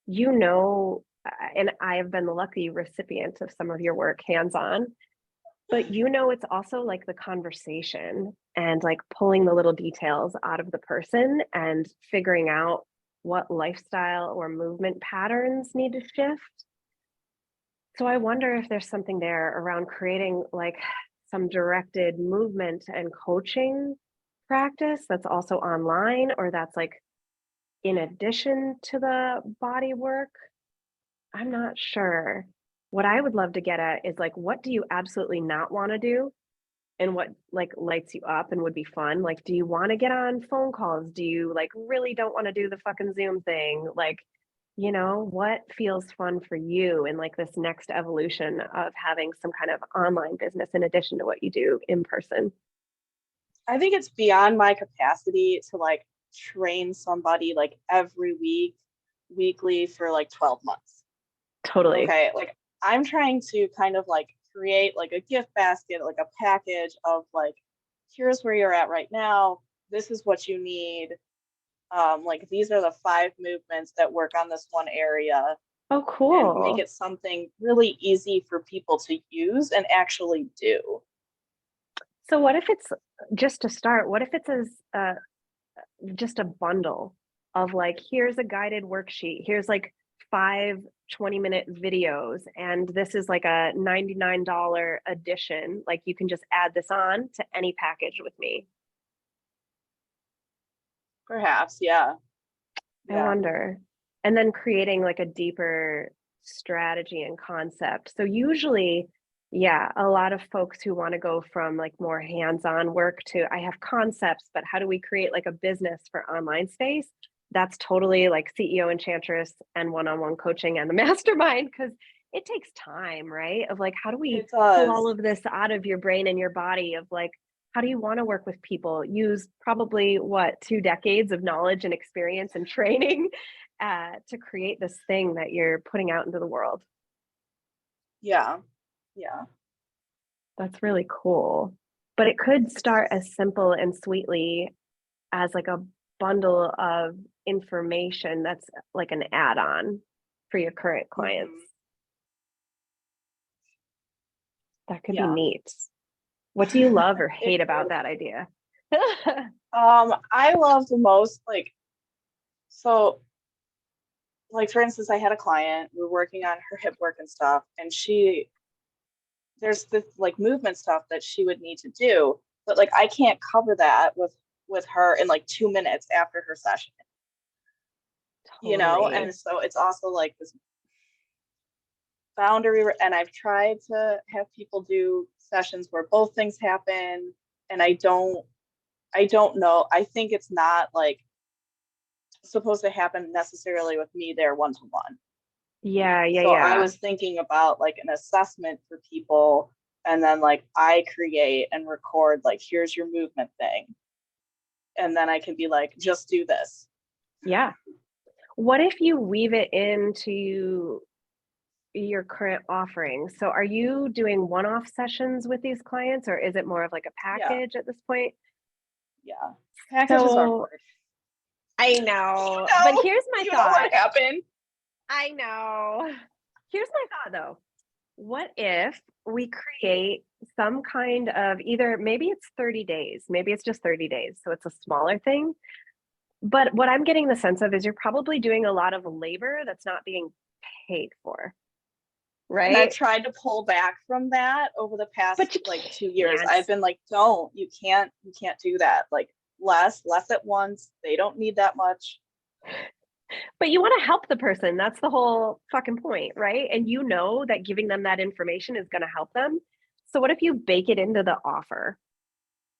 [SPEAKER 1] and I have been the lucky recipient of some of your work hands-on, but it's also like the conversation and like pulling the little details out of the person and figuring out what lifestyle or movement patterns need to shift. So I wonder if there's something there around creating like some directed movement and coaching practice that's also online, or that's like in addition to the body work. I'm not sure. What I would love to get at is like, what do you absolutely not want to do? And what like lights you up and would be fun? Like, do you want to get on phone calls? Do you like really don't want to do the fucking Zoom thing? Like, what feels fun for you in like this next evolution of having some kind of online business in addition to what you do in person?
[SPEAKER 6] I think it's beyond my capacity to like train somebody like every week, weekly for like 12 months.
[SPEAKER 1] Totally.
[SPEAKER 6] Okay. Like I'm trying to kind of like create like a gift basket, like a package of like, here's where you're at right now. This is what you need. Like these are the 5 movements that work on this one area,
[SPEAKER 1] Oh,
[SPEAKER 6] and make
[SPEAKER 1] cool.
[SPEAKER 6] it something really easy for people to use and actually do.
[SPEAKER 1] So what if it's just to start, what if it's just a bundle of like, here's a guided worksheet, here's like 5 20-minute videos, and this is like a $99 addition, like you can just add this on to any package with me.
[SPEAKER 6] Perhaps, yeah.
[SPEAKER 1] I
[SPEAKER 6] Yeah.
[SPEAKER 1] wonder. And then creating like a deeper strategy and concept. So usually, yeah, a lot of folks who want to go from like more hands-on work to I have concepts, but how do we create like a business for online space? That's totally like CEO Enchantress and one-on-one coaching and the mastermind, because it takes time, right? Of like, how do we
[SPEAKER 6] It
[SPEAKER 1] pull all
[SPEAKER 6] does.
[SPEAKER 1] of this out of your brain and your body of like, how do you want to work with people? Use probably what 2 decades of knowledge and experience and training to create this thing that you're putting out into the world.
[SPEAKER 6] Yeah. Yeah.
[SPEAKER 1] That's really cool. But it could start as simple and sweetly as like a bundle of information that's like an add-on for your current clients.
[SPEAKER 6] Mhm.
[SPEAKER 1] That could be
[SPEAKER 6] Yeah.
[SPEAKER 1] neat. What do you love or
[SPEAKER 6] It
[SPEAKER 1] hate about
[SPEAKER 6] could.
[SPEAKER 1] that idea?
[SPEAKER 6] I love the most like, so like for instance, I had a client, we were working on her hip work and stuff, and there's this like movement stuff that she would need to do, but like I can't cover that with her in like 2 minutes after her session, you know?
[SPEAKER 1] Totally.
[SPEAKER 6] And so it's also like this boundary, and I've tried to have people do sessions where both things happen, and I don't know. I think it's not like supposed to happen necessarily with me there one-to-one.
[SPEAKER 1] Yeah, yeah,
[SPEAKER 6] So I
[SPEAKER 1] yeah.
[SPEAKER 6] was thinking about like an assessment for people, and then like I create and record like here's your movement thing. And then I can be like, just do this.
[SPEAKER 1] Yeah. What if you weave it into your current offering? So are you doing one-off sessions with these clients, or is it more of like a
[SPEAKER 6] Yeah.
[SPEAKER 1] package at this point?
[SPEAKER 6] Yeah. Packages are
[SPEAKER 1] So
[SPEAKER 6] hard.
[SPEAKER 1] I know,
[SPEAKER 6] You
[SPEAKER 1] but
[SPEAKER 6] know-
[SPEAKER 1] here's my
[SPEAKER 6] you know
[SPEAKER 1] thought.
[SPEAKER 6] what happened?
[SPEAKER 1] I know. Here's my thought though. What if we create some kind of either maybe it's 30 days, maybe it's just 30 days, so it's a smaller thing. But what I'm getting the sense of is you're probably doing a lot of labor that's not being paid for,
[SPEAKER 6] And I've
[SPEAKER 1] right?
[SPEAKER 6] tried to pull back from that over the past
[SPEAKER 1] But you
[SPEAKER 6] like 2 years.
[SPEAKER 1] can't.
[SPEAKER 6] I've been like, you can't do that. Like less at once. They don't need that much.
[SPEAKER 1] But you want to help the person. That's the whole fucking point, right? And you know that giving them that information is going to help them. So what if you bake it into the offer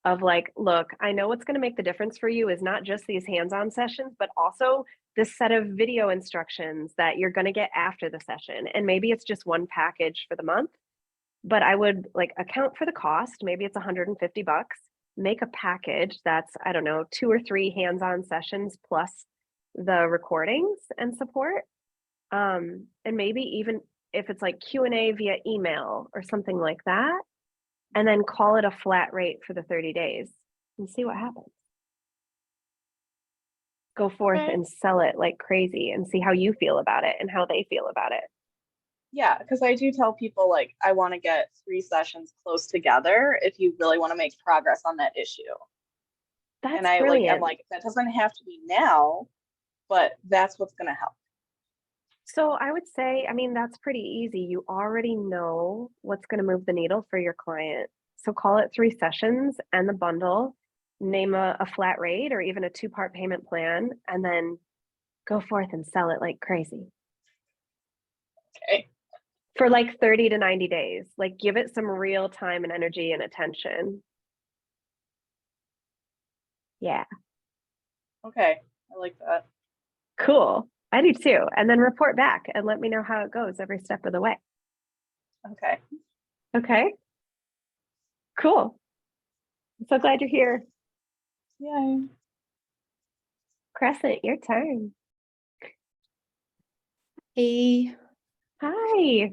[SPEAKER 1] of like, look, I know what's going to make the difference for you is not just these hands-on sessions, but also this set of video instructions that you're going to get after the session. And maybe it's just one package for the month, but I would like account for the cost. Maybe it's $150, make a package that's, I don't know, 2 or 3 hands-on sessions plus the recordings and support. And maybe even if it's like Q&A via email or something like that, and then call it a flat rate for the 30 days and see what happens. Go forth
[SPEAKER 6] Okay.
[SPEAKER 1] and sell it like crazy and see how you feel about it and how they feel about it.
[SPEAKER 6] Yeah, because I do tell people like I want to get 3 sessions close together if you really want to make progress on that issue.
[SPEAKER 1] That's
[SPEAKER 6] And I
[SPEAKER 1] brilliant.
[SPEAKER 6] I'm like, that doesn't have to be now, but that's what's gonna help.
[SPEAKER 1] So I would say, I mean, that's pretty easy. You already know what's going to move the needle for your client. So call it 3 sessions and the bundle, name a flat rate or even a 2-part payment plan, and then go forth and sell it like crazy
[SPEAKER 6] Okay.
[SPEAKER 1] for like 30 to 90 days. Like give it some real time and energy and attention. Yeah,
[SPEAKER 6] Okay. I like that.
[SPEAKER 1] cool. I do too. And then report back and let me know how it goes every step of the way.
[SPEAKER 6] Okay.
[SPEAKER 1] Okay. Cool. I'm so glad you're here.
[SPEAKER 6] Yay.
[SPEAKER 1] Crescent, your turn.
[SPEAKER 7] Hey,
[SPEAKER 1] Hi.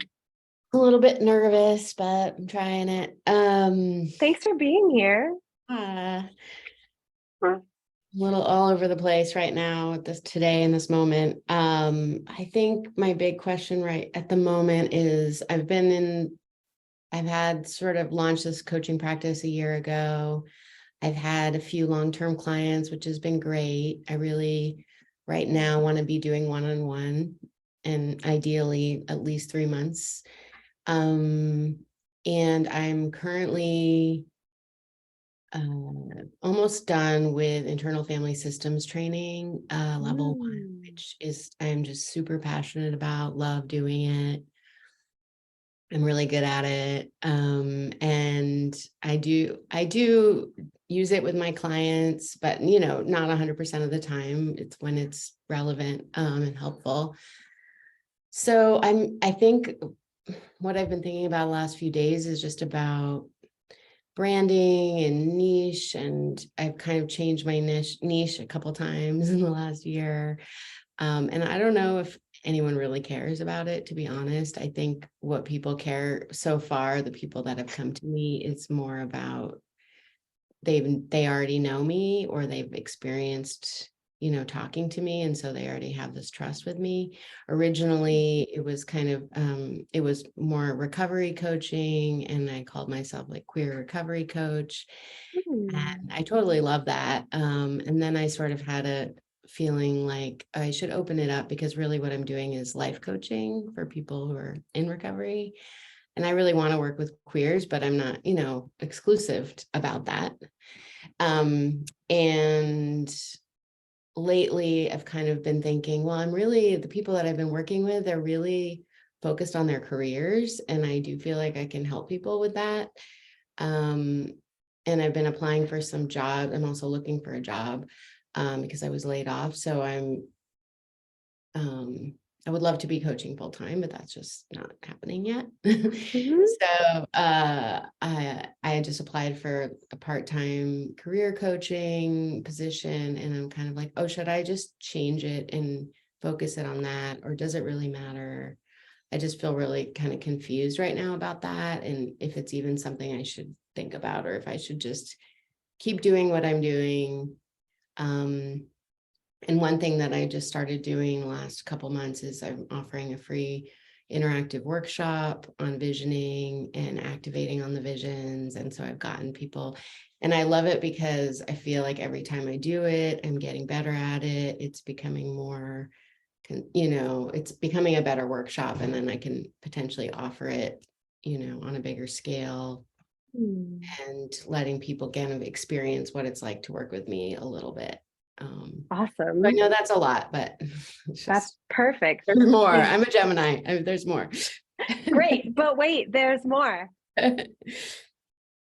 [SPEAKER 7] a little bit nervous, but I'm trying it.
[SPEAKER 1] Thanks for being here.
[SPEAKER 7] A little all over the place right now at this today in this moment. I think my big question right at the moment is I've had sort of launched this coaching practice a year ago. I've had a few long-term clients, which has been great. I really right now want to be doing one-on-one and ideally at least 3 months. And I'm currently almost done with internal family systems training, level 1, which is I'm just super passionate about, love doing it. I'm really good at it. And I do use it with my clients, but not 100% of the time. It's when it's relevant and helpful. So I think what I've been thinking about the last few days is just about branding and niche, and I've kind of changed my niche a couple times in the last year. And I don't know if anyone really cares about it, to be honest. I think what people care so far, the people that have come to me, it's more about they already know me or they've experienced talking to me, and so they already have this trust with me. Originally it was kind of it was more recovery coaching, and I called myself like queer recovery coach, and I totally love that. And then I sort of had feeling like I should open it up, because really what I'm doing is life coaching for people who are in recovery. And I really want to work with queers, but I'm not, exclusive about that. And lately I've kind of been thinking, well, the people that I've been working with, they're really focused on their careers. And I do feel like I can help people with that. And I've been applying for some job. I'm also looking for a job because I was laid off. So I would love to be coaching full time, but that's just not happening yet.
[SPEAKER 1] Mhm.
[SPEAKER 7] So I just applied for a part-time career coaching position, and I'm kind of like, oh, should I just change it and focus it on that, or does it really matter? I just feel really kind of confused right now about that, and if it's even something I should think about, or if I should just keep doing what I'm doing. And one thing that I just started doing the last couple months is I'm offering a free interactive workshop on visioning and activating on the visions. And so I've gotten people, and I love it because I feel like every time I do it, I'm getting better at it. It's becoming more, it's becoming a better workshop, and then I can potentially offer it, on a bigger scale, and letting people kind of experience what it's like to work with me a little bit.
[SPEAKER 1] Awesome.
[SPEAKER 7] I know that's a lot, but it's
[SPEAKER 1] That's
[SPEAKER 7] just,
[SPEAKER 1] perfect.
[SPEAKER 7] there's more.
[SPEAKER 1] Like,
[SPEAKER 7] I'm a Gemini. There's more.
[SPEAKER 1] great, but wait, there's more.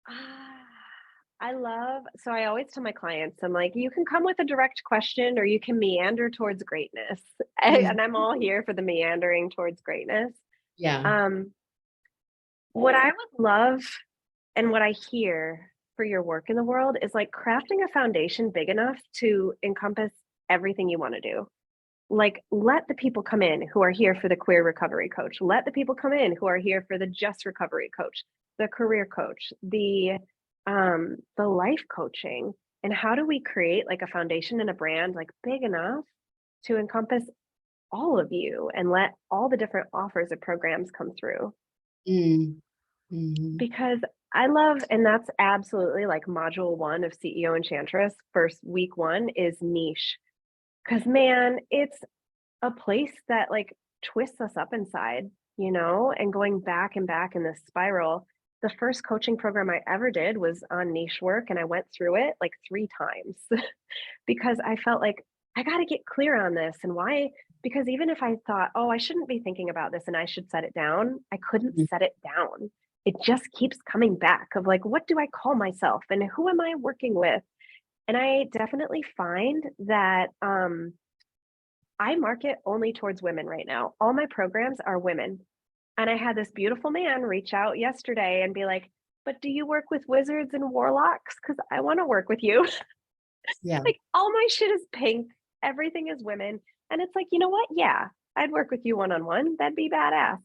[SPEAKER 1] Ah, so I always tell my clients, I'm like, you can come with a direct question or you can meander towards greatness. And I'm all here for the meandering towards greatness.
[SPEAKER 7] Yeah.
[SPEAKER 1] What I would love and what I hear for your work in the world is like crafting a foundation big enough to encompass everything you want to do. Like, let the people come in who are here for the queer recovery coach. Let the people come in who are here for the just recovery coach, the career coach, the life coaching. And how do we create like a foundation and a brand like big enough to encompass all of you and let all the different offers of programs come through?
[SPEAKER 7] Mm. Mhm.
[SPEAKER 1] Because I love, and that's absolutely like module 1 of CEO Enchantress, first week 1 is niche. Because man, it's a place that like twists us up inside, and going back and back in this spiral. The first coaching program I ever did was on niche work, and I went through it like 3 times because I felt like I got to get clear on this and why. Because even if I thought, oh, I shouldn't be thinking about this and I should set it down, I couldn't
[SPEAKER 7] Mhm.
[SPEAKER 1] set it down. It just keeps coming back of like, what do I call myself and who am I working with? And I definitely find that I market only towards women right now. All my programs are women. And I had this beautiful man reach out yesterday and be like, but do you work with wizards and warlocks? Because I want to work with you.
[SPEAKER 7] Yeah.
[SPEAKER 1] Like, all my shit is pink. Everything is women. And it's like, you know what? Yeah, I'd work with you one-on-one. That'd be badass.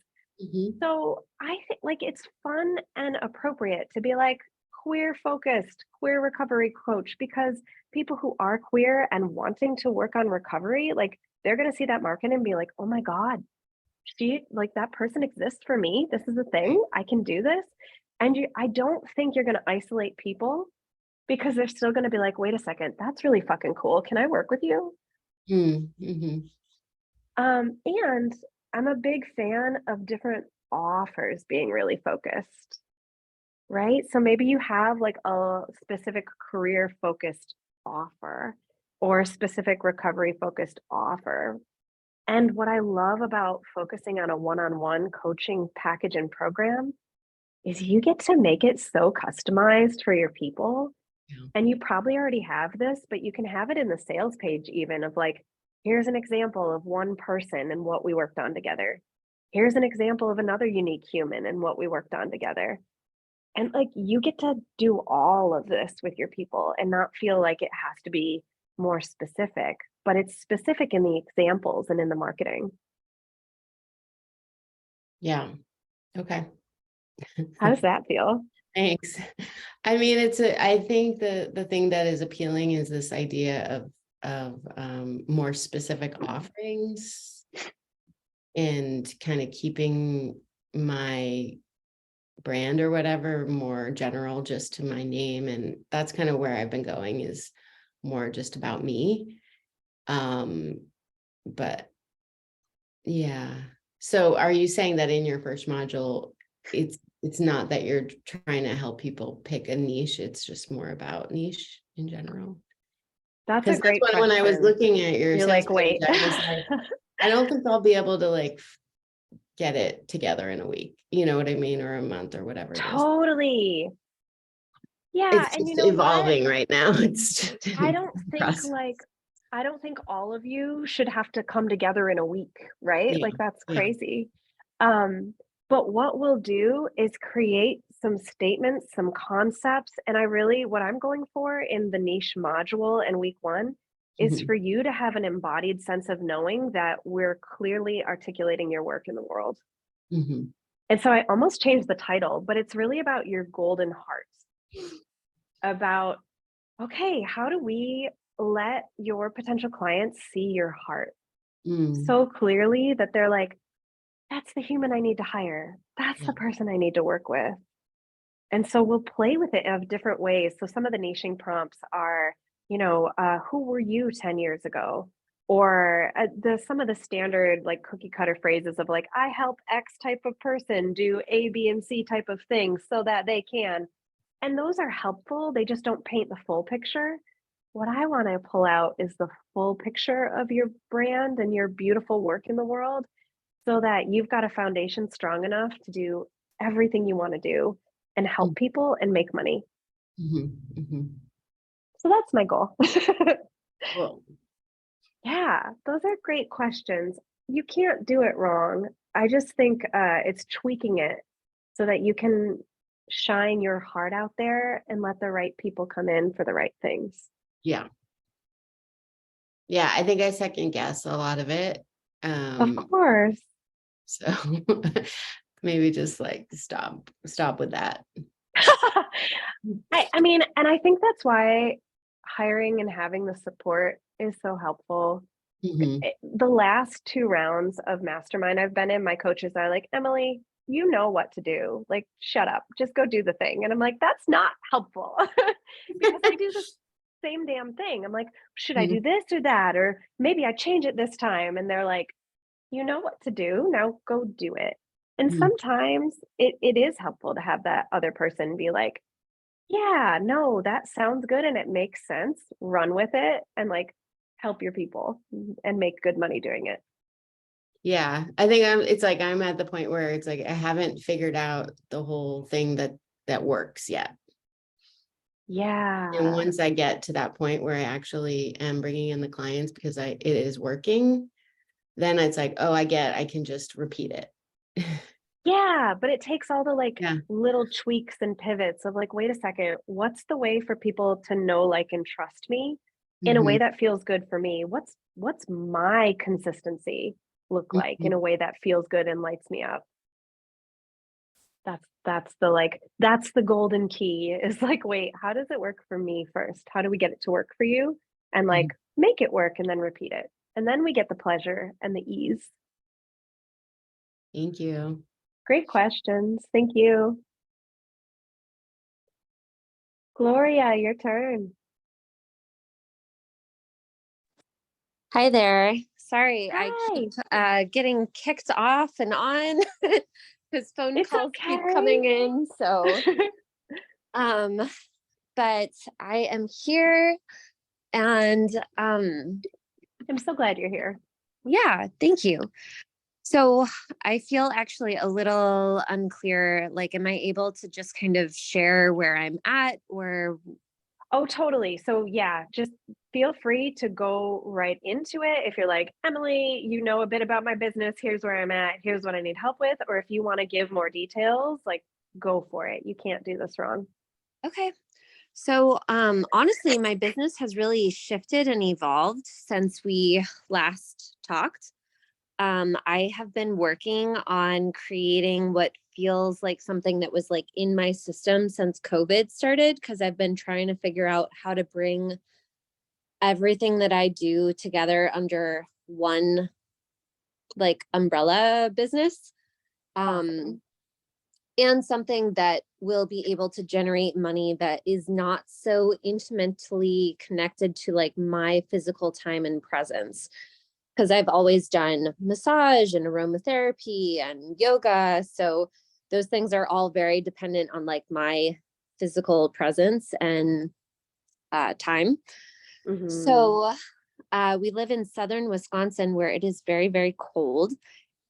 [SPEAKER 7] Mhm.
[SPEAKER 1] So I think like it's fun and appropriate to be like queer focused, queer recovery coach, because people who are queer and wanting to work on recovery, like they're going to see that market and be like, oh my God, that person exists for me. This is a thing. I can do this. And I don't think you're going to isolate people because they're still going to be like, wait a second, that's really fucking cool. Can I work with you?
[SPEAKER 7] Mhm.
[SPEAKER 1] And I'm a big fan of different offers being really focused, right? So maybe you have like a specific career focused offer or a specific recovery focused offer. And what I love about focusing on a one-on-one coaching package and program is you get to make it so customized for your people.
[SPEAKER 7] Yeah.
[SPEAKER 1] And you probably already have this, but you can have it in the sales page even of like, here's an example of one person and what we worked on together. Here's an example of another unique human and what we worked on together. And like you get to do all of this with your people and not feel like it has to be more specific, but it's specific in the examples and in the marketing.
[SPEAKER 7] Yeah. Okay.
[SPEAKER 1] How does that feel?
[SPEAKER 7] Thanks. I mean, I think the thing that is appealing is this idea of more specific offerings and kind of keeping my brand or whatever more general, just to my name. And that's kind of where I've been going, is more just about me. But yeah. So are you saying that in your first module, it's not that you're trying to help people pick a niche, it's just more about niche in general?
[SPEAKER 1] That's a
[SPEAKER 7] Because that's
[SPEAKER 1] great
[SPEAKER 7] why when I was
[SPEAKER 1] question.
[SPEAKER 7] looking at your
[SPEAKER 1] You're
[SPEAKER 7] sales
[SPEAKER 1] like,
[SPEAKER 7] page,
[SPEAKER 1] wait.
[SPEAKER 7] I was like, I don't think I'll be able to like get it together in a week. You know what I mean? Or a month or whatever it is.
[SPEAKER 1] Totally. Yeah,
[SPEAKER 7] It's
[SPEAKER 1] and you
[SPEAKER 7] just
[SPEAKER 1] know what?
[SPEAKER 7] evolving right now. It's just
[SPEAKER 1] I
[SPEAKER 7] in
[SPEAKER 1] don't think
[SPEAKER 7] process.
[SPEAKER 1] like I don't think all of you should have to come together in a week, right?
[SPEAKER 7] Yeah.
[SPEAKER 1] Like that's
[SPEAKER 7] Yeah.
[SPEAKER 1] crazy. Um, but what we'll do is create some statements, some concepts, and what I'm going for in the niche module in week 1 is
[SPEAKER 7] Mhm.
[SPEAKER 1] for you to have an embodied sense of knowing that we're clearly articulating your work in the world.
[SPEAKER 7] Mhm.
[SPEAKER 1] And so I almost changed the title, but it's really about your golden heart. About, okay, how do we let your potential clients see your heart
[SPEAKER 7] Mm.
[SPEAKER 1] so clearly that they're like, that's the human I need to hire. That's
[SPEAKER 7] Yeah.
[SPEAKER 1] the person I need to work with. And so we'll play with it of different ways. So some of the niching prompts are, who were you 10 years ago? Or some of the standard like cookie cutter phrases of like, I help X type of person do A, B, and C type of things so that they can. And those are helpful. They just don't paint the full picture. What I want to pull out is the full picture of your brand and your beautiful work in the world so that you've got a foundation strong enough to do everything you want to do and help people and make money.
[SPEAKER 7] Mhm. Mhm.
[SPEAKER 1] So that's my goal.
[SPEAKER 7] Cool.
[SPEAKER 1] Yeah, those are great questions. You can't do it wrong. I just think it's tweaking it so that you can shine your heart out there and let the right people come in for the right things.
[SPEAKER 7] Yeah. Yeah, I think I second guess a lot of it.
[SPEAKER 1] Of course.
[SPEAKER 7] So maybe just like stop with that.
[SPEAKER 1] I mean, and I think that's why hiring and having the support is so helpful.
[SPEAKER 7] Mhm.
[SPEAKER 1] The last 2 rounds of mastermind I've been in, my coaches are like, Emily, you know what to do. Like, shut up, just go do the thing. And I'm like, that's not helpful because I do the same damn thing. I'm like, should I do
[SPEAKER 7] Mhm.
[SPEAKER 1] this or that? Or maybe I change it this time. And they're like, you know what to do. Now go do it. And
[SPEAKER 7] Mhm.
[SPEAKER 1] sometimes it is helpful to have that other person be like, yeah, no, that sounds good and it makes sense. Run with it and like help your people and make good money doing it.
[SPEAKER 7] Yeah, I think it's like I'm at the point where it's like I haven't figured out the whole thing that works yet. And
[SPEAKER 1] Yeah.
[SPEAKER 7] once I get to that point where I actually am bringing in the clients because it is working, then it's like, oh, I can just repeat it.
[SPEAKER 1] Yeah, but it takes all the like
[SPEAKER 7] Yeah.
[SPEAKER 1] little tweaks and pivots of like, wait a second, what's the way for people to know, like, and trust me in a way
[SPEAKER 7] Mhm.
[SPEAKER 1] that feels good for me? What's my consistency look like in
[SPEAKER 7] Mhm.
[SPEAKER 1] a way that feels good and lights me up? That's the golden key is like, wait, how does it work for me first? How do we get it to work for you? And like
[SPEAKER 7] Mhm.
[SPEAKER 1] make it work and then repeat it. And then we get the pleasure and the ease.
[SPEAKER 7] Thank you.
[SPEAKER 1] Great questions. Thank you. Gloria, your turn.
[SPEAKER 8] Hi there. Sorry, I
[SPEAKER 1] Hi.
[SPEAKER 8] keep getting kicked off and on because phone
[SPEAKER 1] It's
[SPEAKER 8] calls keep coming
[SPEAKER 1] okay.
[SPEAKER 8] in. So, um, but I am here and
[SPEAKER 1] I'm so glad you're here.
[SPEAKER 8] yeah, thank you. So I feel actually a little unclear. Like, am I able to just kind of share where I'm at or
[SPEAKER 1] Oh, totally. So yeah, just feel free to go right into it. If you're like, Emily, you know a bit about my business, here's where I'm at, here's what I need help with. Or if you want to give more details, like go for it. You can't do this wrong.
[SPEAKER 8] okay. So, honestly, my business has really shifted and evolved since we last talked. I have been working on creating what feels like something that was like in my system since COVID started because I've been trying to figure out how to bring everything that I do together under one like umbrella business.
[SPEAKER 1] Awesome.
[SPEAKER 8] and something that will be able to generate money that is not so intimately connected to like my physical time and presence. Because I've always done massage and aromatherapy and yoga. So those things are all very dependent on like my physical presence and time.
[SPEAKER 1] Mhm.
[SPEAKER 8] So we live in southern Wisconsin where it is very, very cold.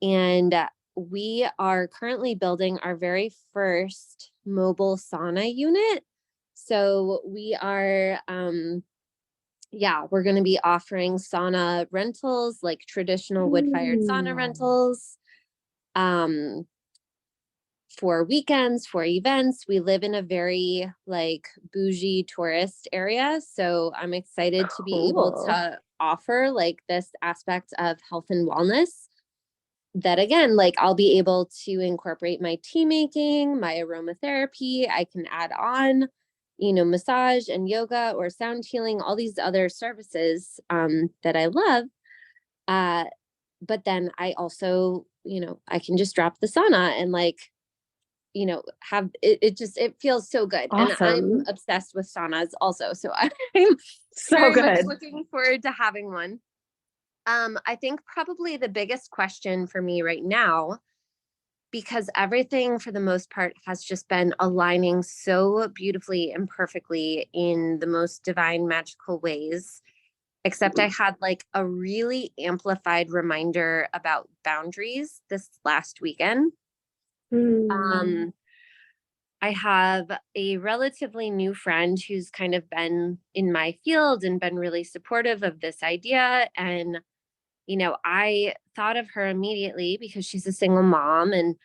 [SPEAKER 8] And we are currently building our very first mobile sauna unit. So we are, we're going to be offering sauna rentals, like traditional wood-fired sauna rentals, for weekends, for events. We live in a very like bougie tourist area. So I'm excited to be able
[SPEAKER 1] Cool.
[SPEAKER 8] to offer like this aspect of health and wellness that again, like I'll be able to incorporate my tea making, my aromatherapy. I can add on, massage and yoga or sound healing, all these other services that I love. But then I also, I can just drop the sauna and like, have it feels so good. And I'm
[SPEAKER 1] Awesome.
[SPEAKER 8] obsessed with saunas also. So I'm
[SPEAKER 1] So
[SPEAKER 8] very much
[SPEAKER 1] good.
[SPEAKER 8] looking forward to having one. I think probably the biggest question for me right now, because everything for the most part has just been aligning so beautifully and perfectly in the most divine, magical ways, except I had like a really amplified reminder about boundaries this last weekend.
[SPEAKER 1] Mm.
[SPEAKER 8] I have a relatively new friend who's kind of been in my field and been really supportive of this idea. And I thought of her immediately because she's a single mom. And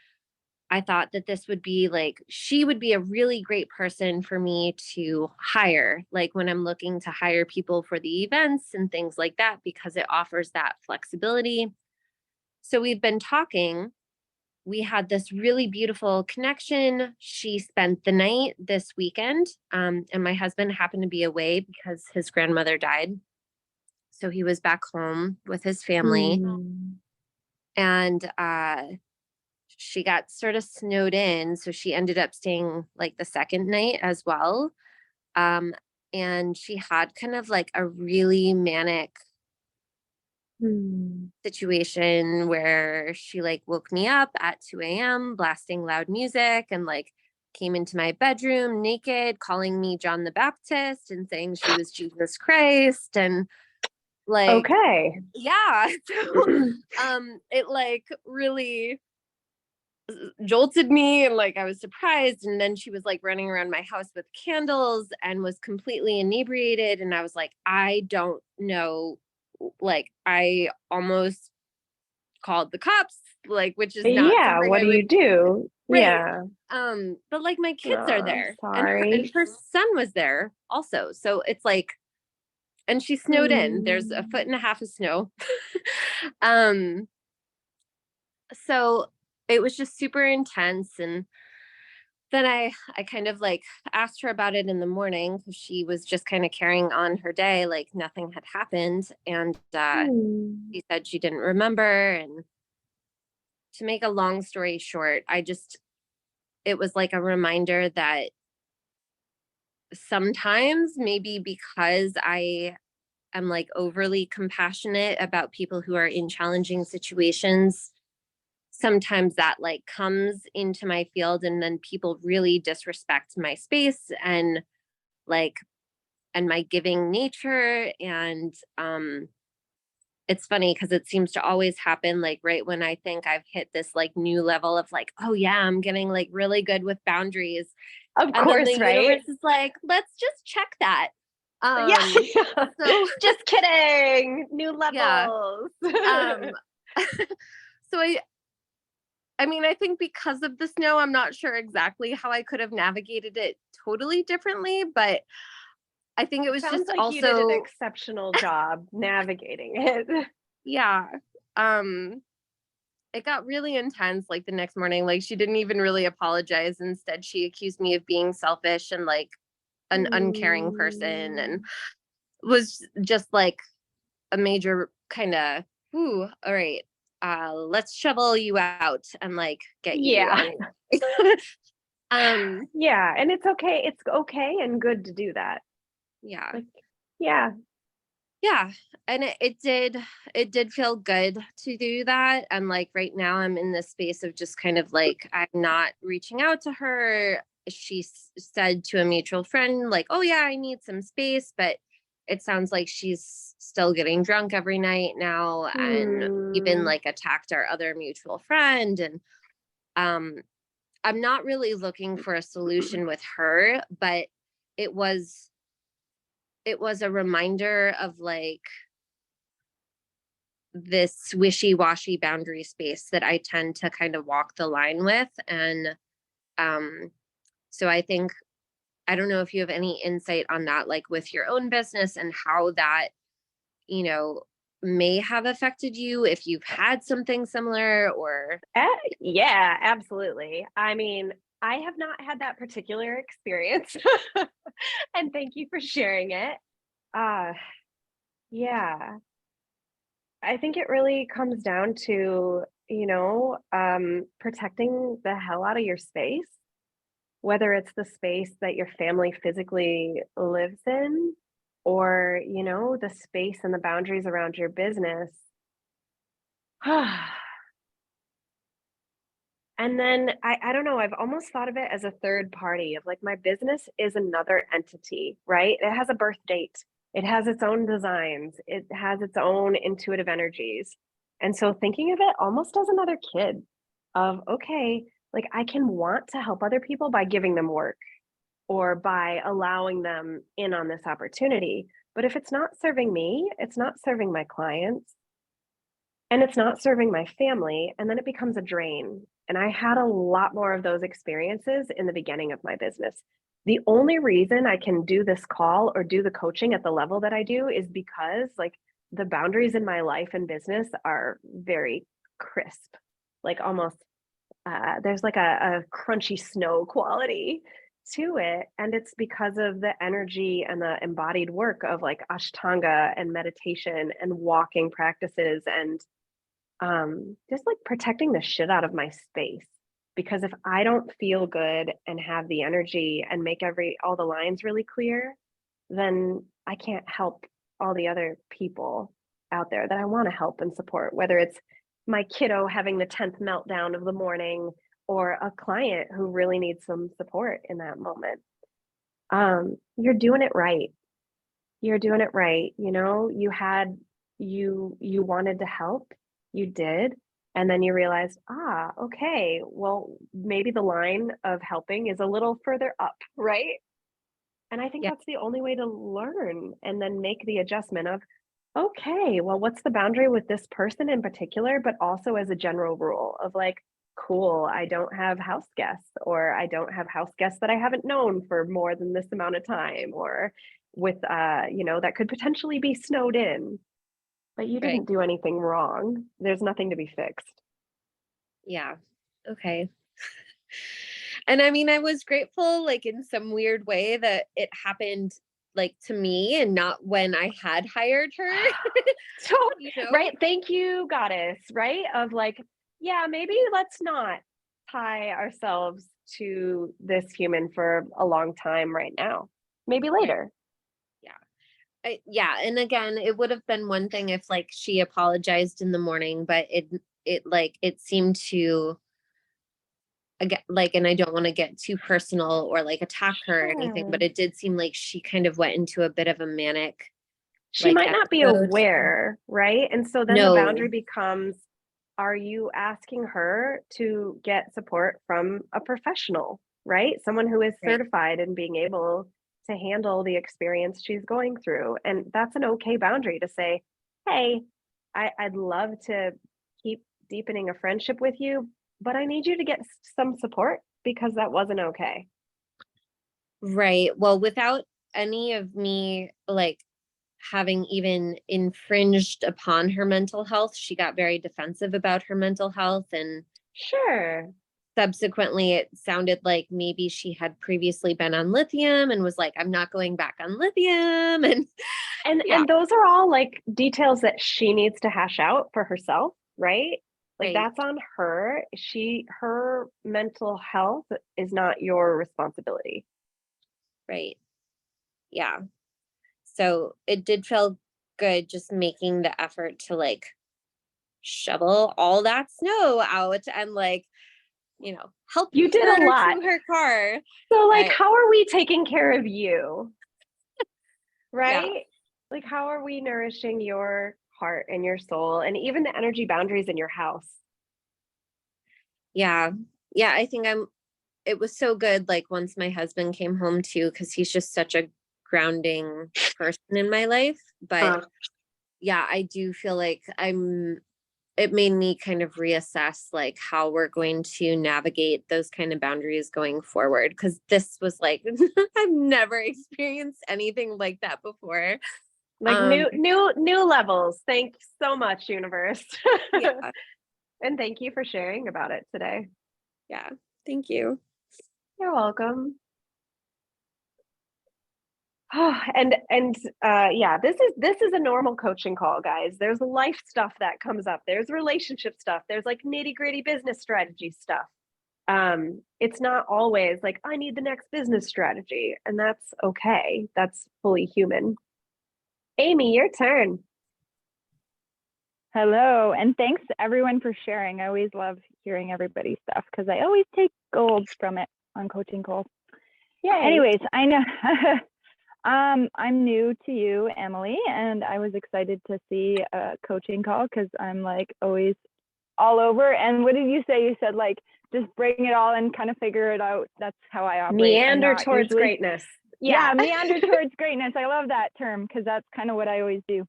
[SPEAKER 8] I thought that this would be like, she would be a really great person for me to hire, like when I'm looking to hire people for the events and things like that, because it offers that flexibility. So we've been talking. We had this really beautiful connection. She spent the night this weekend, and my husband happened to be away because his grandmother died. So he was back home with his family.
[SPEAKER 1] Mm.
[SPEAKER 8] And she got sort of snowed in. So she ended up staying like the second night as well. And she had kind of like a really manic
[SPEAKER 1] Mm.
[SPEAKER 8] situation where she like woke me up at 2 a.m. blasting loud music and like came into my bedroom naked, calling me John the Baptist and saying she was Jesus Christ. And like,
[SPEAKER 1] Okay.
[SPEAKER 8] yeah. So it like really jolted me and like I was surprised. And then she was like running around my house with candles and was completely inebriated. And I was like, I don't know. Like I almost called the cops, like, which is not
[SPEAKER 1] Yeah,
[SPEAKER 8] something
[SPEAKER 1] what
[SPEAKER 8] I
[SPEAKER 1] do
[SPEAKER 8] would.
[SPEAKER 1] you do?
[SPEAKER 8] Right.
[SPEAKER 1] Yeah.
[SPEAKER 8] But like my kids are
[SPEAKER 1] Oh, I'm
[SPEAKER 8] there and
[SPEAKER 1] sorry.
[SPEAKER 8] her son was there also. So it's like, and she snowed in. There's a foot and a half of snow. um, so it was just super intense. And then I kind of like asked her about it in the morning because she was just kind of carrying on her day like nothing had happened. And
[SPEAKER 1] Mm.
[SPEAKER 8] she said she didn't remember. And to make a long story short, it was like a reminder that sometimes maybe because I am like overly compassionate about people who are in challenging situations, sometimes that like comes into my field and then people really disrespect my space and like and my giving nature. And it's funny because it seems to always happen like right when I think I've hit this like new level of like, oh yeah, I'm getting like really good with boundaries.
[SPEAKER 1] Of
[SPEAKER 8] And then the
[SPEAKER 1] course, right?
[SPEAKER 8] universe is like, let's just check that.
[SPEAKER 1] Yeah.
[SPEAKER 8] So
[SPEAKER 1] Just kidding. New
[SPEAKER 8] yeah.
[SPEAKER 1] levels.
[SPEAKER 8] So I mean, I think because of the snow, I'm not sure exactly how I could have navigated it totally differently, but I think it was
[SPEAKER 1] Sounds
[SPEAKER 8] just
[SPEAKER 1] like you did an
[SPEAKER 8] also,
[SPEAKER 1] exceptional job navigating it.
[SPEAKER 8] yeah. Um, it got really intense like the next morning. Like she didn't even really apologize. Instead, she accused me of being selfish and like an uncaring person and was just like a major kind of, ooh, all right. let's shovel you out and like get you
[SPEAKER 1] Yeah.
[SPEAKER 8] on.
[SPEAKER 1] Yeah, and it's okay. It's okay and good to do that.
[SPEAKER 8] Yeah.
[SPEAKER 1] Like, yeah.
[SPEAKER 8] Yeah. And it did feel good to do that. And like right now I'm in this space of just kind of like, I'm not reaching out to her. She said to a mutual friend, like, oh yeah, I need some space, but it sounds like she's still getting drunk every night now and even like attacked our other mutual friend. And I'm not really looking for a solution with her, but it was a reminder of like this wishy-washy boundary space that I tend to kind of walk the line with. And so I think, I don't know if you have any insight on that, like with your own business and how that, you know, may have affected you if you've had something similar or.
[SPEAKER 1] Yeah, absolutely. I mean, I have not had that particular experience. And thank you for sharing it. Yeah, I think it really comes down to, protecting the hell out of your space, whether it's the space that your family physically lives in or, the space and the boundaries around your business. And then I don't know, I've almost thought of it as a third party of like my business is another entity, right? It has a birth date. It has its own designs. It has its own intuitive energies. And so thinking of it almost as another kid of, okay, like I can want to help other people by giving them work or by allowing them in on this opportunity. But if it's not serving me, it's not serving my clients and it's not serving my family, and then it becomes a drain. And I had a lot more of those experiences in the beginning of my business. The only reason I can do this call or do the coaching at the level that I do is because like the boundaries in my life and business are very crisp, like almost there's like a crunchy snow quality to it. And it's because of the energy and the embodied work of like Ashtanga and meditation and walking practices and just like protecting the shit out of my space. Because if I don't feel good and have the energy and make all the lines really clear, then I can't help all the other people out there that I want to help and support, whether it's my kiddo having the 10th meltdown of the morning or a client who really needs some support in that moment. You're doing it right. You're doing it right. You wanted to help, you did, and then you realized, okay, well, maybe the line of helping is a little further up, right? And I think
[SPEAKER 8] Yeah.
[SPEAKER 1] that's the only way to learn and then make the adjustment of, okay, well, what's the boundary with this person in particular, but also as a general rule of like, cool, I don't have house guests, or I don't have house guests that I haven't known for more than this amount of time, or with, that could potentially be snowed in, but you
[SPEAKER 8] Right.
[SPEAKER 1] didn't do anything wrong. There's nothing to be fixed.
[SPEAKER 8] Yeah. Okay. And I mean, I was grateful, like in some weird way, that it happened like to me and not when I had hired her.
[SPEAKER 1] So,
[SPEAKER 8] You know?
[SPEAKER 1] right. Thank you, goddess, right? Of like, yeah, maybe let's not tie ourselves to this human for a long time right now. Maybe later.
[SPEAKER 8] Yeah. And again, it would have been one thing if like she apologized in the morning, but it seemed to again, like, and I don't want to get too personal or like attack her or anything,
[SPEAKER 1] Sure.
[SPEAKER 8] but it did seem like she kind of went into a bit of a manic,
[SPEAKER 1] She
[SPEAKER 8] like,
[SPEAKER 1] might not be
[SPEAKER 8] episode.
[SPEAKER 1] aware, right? And so then the
[SPEAKER 8] No.
[SPEAKER 1] boundary becomes, are you asking her to get support from a professional, right? Someone who is
[SPEAKER 8] Right.
[SPEAKER 1] certified in being able to handle the experience she's going through. And that's an okay boundary to say, hey, I'd love to keep deepening a friendship with you, but I need you to get some support because that wasn't okay.
[SPEAKER 8] Right. Well, without any of me like having even infringed upon her mental health, she got very defensive about her mental health. And
[SPEAKER 1] Sure.
[SPEAKER 8] subsequently, it sounded like maybe she had previously been on lithium and was like, I'm not going back on lithium.
[SPEAKER 1] And
[SPEAKER 8] Yeah.
[SPEAKER 1] those are all like details that she needs to hash out for herself, right? Like
[SPEAKER 8] Right.
[SPEAKER 1] that's on her. Her mental health is not your responsibility.
[SPEAKER 8] Right. Yeah. So it did feel good just making the effort to like shovel all that snow out and like, help
[SPEAKER 1] You did a
[SPEAKER 8] her
[SPEAKER 1] lot.
[SPEAKER 8] to her car.
[SPEAKER 1] So like,
[SPEAKER 8] Right.
[SPEAKER 1] how are we taking care of you?
[SPEAKER 8] Yeah.
[SPEAKER 1] Right? Like, how are we nourishing your heart and your soul and even the energy boundaries in your house?
[SPEAKER 8] Yeah. Yeah. I think it was so good. Like once my husband came home too, because he's just such a grounding person in my life. But yeah, I do feel like it made me kind of reassess like how we're going to navigate those kind of boundaries going forward. Cause this was like, I've never experienced anything like that before.
[SPEAKER 1] Like new levels. Thanks so much, universe.
[SPEAKER 8] Yeah.
[SPEAKER 1] And thank you for sharing about it today.
[SPEAKER 8] Yeah. Thank you.
[SPEAKER 1] You're welcome. Oh, and yeah, this is a normal coaching call, guys. There's life stuff that comes up. There's relationship stuff. There's like nitty-gritty business strategy stuff. It's not always like I need the next business strategy, and that's okay. That's fully human. Amy, your turn.
[SPEAKER 9] Hello, and thanks everyone for sharing. I always love hearing everybody's stuff because I always take gold from it on coaching calls.
[SPEAKER 1] Yeah.
[SPEAKER 9] Anyways, I know I'm new to you, Emily, and I was excited to see a coaching call because I'm like always all over. And what did you say? You said like just bring it all and kind of figure it out. That's how I operate.
[SPEAKER 1] Meander towards greatness.
[SPEAKER 9] Yeah, meander towards greatness. I love that term because that's kind of what I always do.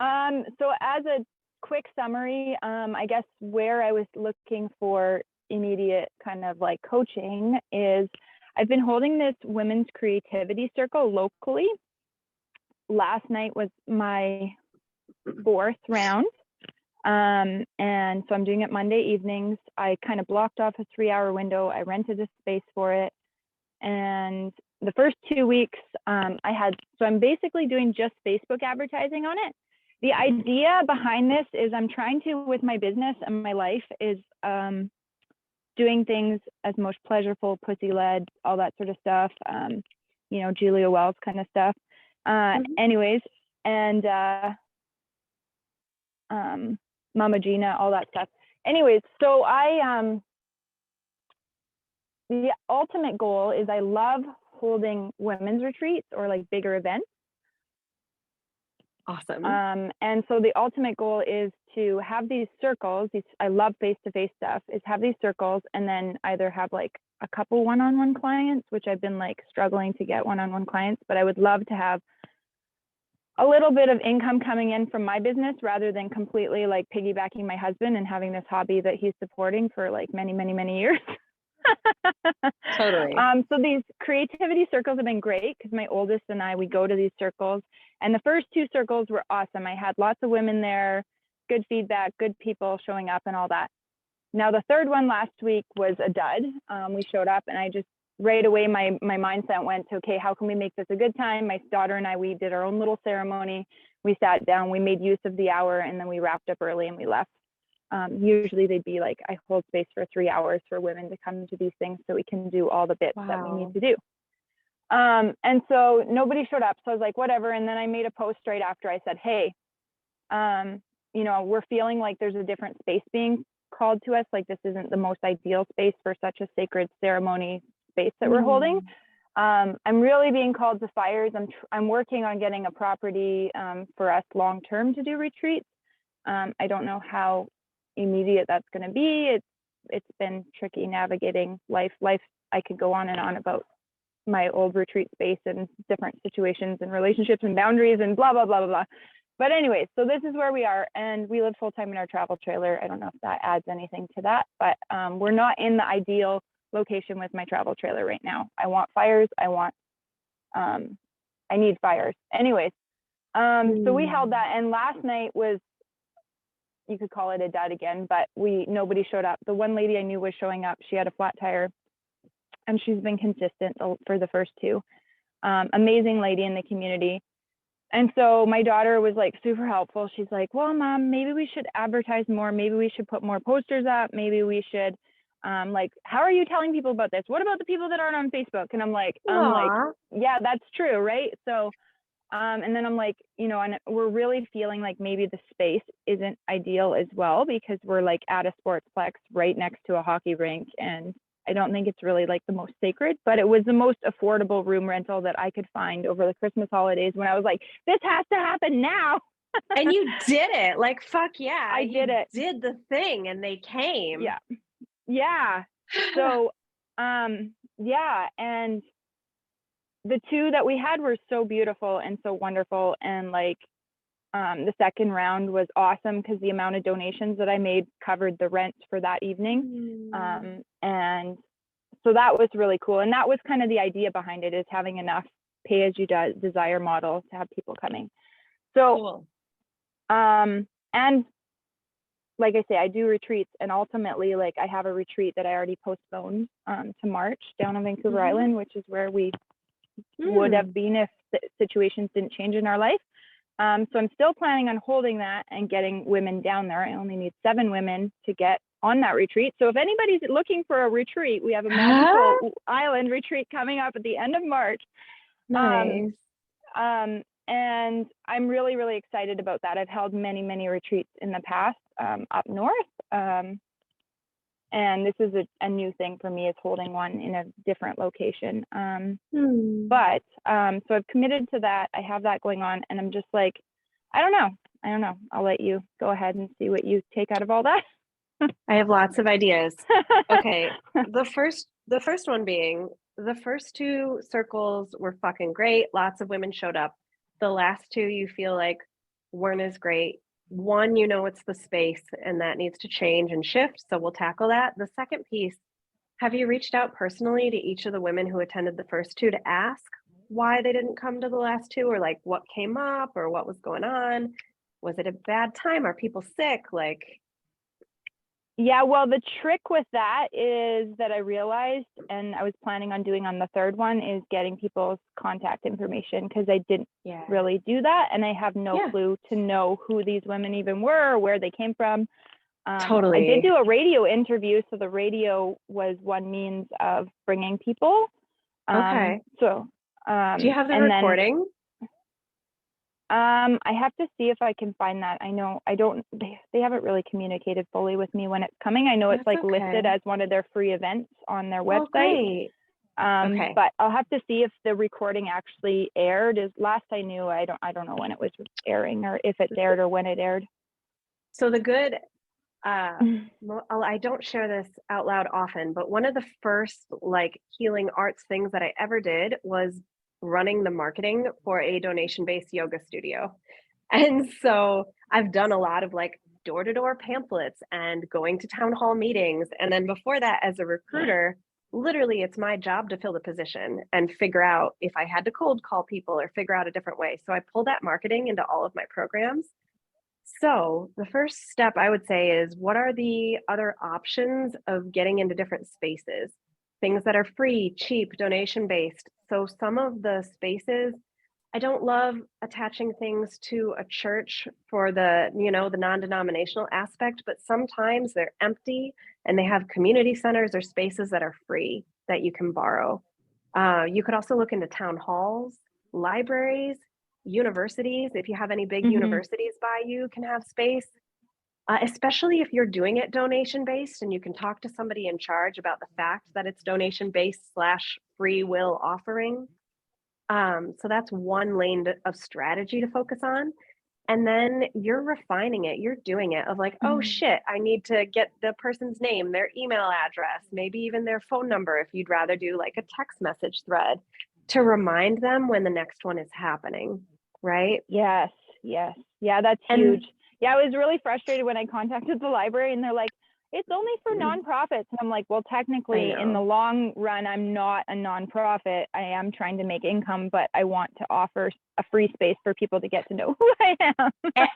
[SPEAKER 9] So as a quick summary, I guess where I was looking for immediate kind of like coaching is I've been holding this women's creativity circle locally. Last night was my 4th round. And so I'm doing it Monday evenings. I kind of blocked off a 3-hour window. I rented a space for it. And the first 2 weeks so I'm basically doing just Facebook advertising on it. The idea behind this is I'm trying to, with my business and my life, is doing things as most pleasurable, pussy-led, all that sort of stuff. Julia Wells kind of stuff. Anyways, and Mama Gina, all that stuff. Anyways, so the ultimate goal is I love holding women's retreats or like bigger events.
[SPEAKER 1] Awesome.
[SPEAKER 9] And so the ultimate goal is to have these circles. I love face-to-face stuff. Is have these circles and then either have like a couple one-on-one clients, which I've been like struggling to get one-on-one clients, but I would love to have a little bit of income coming in from my business rather than completely like piggybacking my husband and having this hobby that he's supporting for like many, many, many years.
[SPEAKER 1] Totally.
[SPEAKER 9] So these creativity circles have been great because my oldest and I, we go to these circles, and the first 2 circles were awesome. I had lots of women there, good feedback, good people showing up and all that. Now the 3rd one last week was a dud. We showed up and I just right away, my mindset went to, okay, how can we make this a good time? My daughter and I, we did our own little ceremony. We sat down, we made use of the hour, and then we wrapped up early and we left. Usually they'd be like, I hold space for 3 hours for women to come to these things so we can do all the bits that we need to do. And so nobody showed up. So I was like, whatever. And then I made a post right after. I said, hey, we're feeling like there's a different space being called to us. Like this isn't the most ideal space for such a sacred ceremony space that we're holding. I'm really being called to fires. I'm working on getting a property for us long-term to do retreats. I don't know how immediate that's going to be. It's been tricky navigating life. I could go on and on about my old retreat space and different situations and relationships and boundaries and blah, blah, blah, blah, blah. But anyways, so this is where we are, and we live full-time in our travel trailer. I don't know if that adds anything to that, but we're not in the ideal location with my travel trailer right now. I want fires. I need fires. Anyways, so we held that, and last night was, you could call it a dud again, but nobody showed up. The one lady I knew was showing up. She had a flat tire, and she's been consistent for the first 2. Amazing lady in the community. And so my daughter was like super helpful. She's like, well, Mom, maybe we should advertise more. Maybe we should put more posters up. Maybe we should, like, how are you telling people about this? What about the people that aren't on Facebook? And I'm like,
[SPEAKER 1] Aw.
[SPEAKER 9] yeah, that's true, right? So, and then I'm like, you know, and we're really feeling like maybe the space isn't ideal as well, because we're like at a sportsplex right next to a hockey rink, and I don't think it's really like the most sacred, but it was the most affordable room rental that I could find over the Christmas holidays, when I was like, this has to happen now.
[SPEAKER 1] And you did it. Like, fuck yeah.
[SPEAKER 9] I did it.
[SPEAKER 1] Did the thing and they came.
[SPEAKER 9] Yeah. Yeah. So, yeah. And the two that we had were so beautiful and so wonderful. And like, the second round was awesome because the amount of donations that I made covered the rent for that evening. And so that was really cool. And that was kind of the idea behind it, is having enough pay as you desire model to have people coming. So,
[SPEAKER 1] Cool.
[SPEAKER 9] and like I say, I do retreats, and ultimately, like, I have a retreat that I already postponed to March down on Vancouver Island, which is where we would have been if the situations didn't change in our life. So I'm still planning on holding that and getting women down there. I only need 7 women to get on that retreat. So if anybody's looking for a retreat, we have a magical island retreat coming up at the end of March.
[SPEAKER 1] Nice.
[SPEAKER 9] And I'm really, really excited about that. I've held many, many retreats in the past up north. And this is a new thing for me, is holding one in a different location. But so I've committed to that. I have that going on, and I'm just like, I don't know. I'll let you go ahead and see what you take out of all that.
[SPEAKER 1] I have lots of ideas. Okay. The first one being, the first 2 circles were fucking great. Lots of women showed up. The last 2 you feel like weren't as great. One, you know, it's the space, and that needs to change and shift. So we'll tackle that. The second piece, have you reached out personally to each of the women who attended the first 2 to ask why they didn't come to the last 2, or like what came up or what was going on? Was it a bad time? Are people sick? Like,
[SPEAKER 9] Yeah, well, the trick with that is that I realized, and I was planning on doing on the third one, is getting people's contact information, because I didn't really do that, and I have no clue to know who these women even were or where they came from.
[SPEAKER 1] Totally.
[SPEAKER 9] I did do a radio interview, so the radio was one means of bringing people.
[SPEAKER 1] Okay.
[SPEAKER 9] So,
[SPEAKER 1] do you have the recording?
[SPEAKER 9] I have to see if I can find that. I know they haven't really communicated fully with me when it's coming. I know it's like listed as one of their free events on their website.
[SPEAKER 1] Great. Okay.
[SPEAKER 9] But I'll have to see if the recording actually aired. Last I knew, I don't know when it was airing, or if it's aired or when it aired.
[SPEAKER 1] So the good, I don't share this out loud often, but one of the first like healing arts things that I ever did was running the marketing for a donation-based yoga studio. And so I've done a lot of like door-to-door pamphlets and going to town hall meetings. And then before that, as a recruiter, literally it's my job to fill the position and figure out if I had to cold call people or figure out a different way. So I pull that marketing into all of my programs. So the first step I would say is, what are the other options of getting into different spaces? Things that are free, cheap, donation-based. So some of the spaces, I don't love attaching things to a church for the, you know, the non-denominational aspect, but sometimes they're empty and they have community centers or spaces that are free that you can borrow. You could also look into town halls, libraries, universities. If you have any big universities by you, can have space. Especially if you're doing it donation-based, and you can talk to somebody in charge about the fact that it's donation-based / free will offering. So that's one lane of strategy to focus on. And then you're refining it, you're doing it of like, oh shit, I need to get the person's name, their email address, maybe even their phone number if you'd rather do like a text message thread to remind them when the next one is happening, right?
[SPEAKER 9] Yes. Yeah, that's huge. Yeah, I was really frustrated when I contacted the library, and they're like, it's only for nonprofits. And I'm like, well, technically in the long run, I'm not a nonprofit. I am trying to make income, but I want to offer a free space for people to get to know who I am.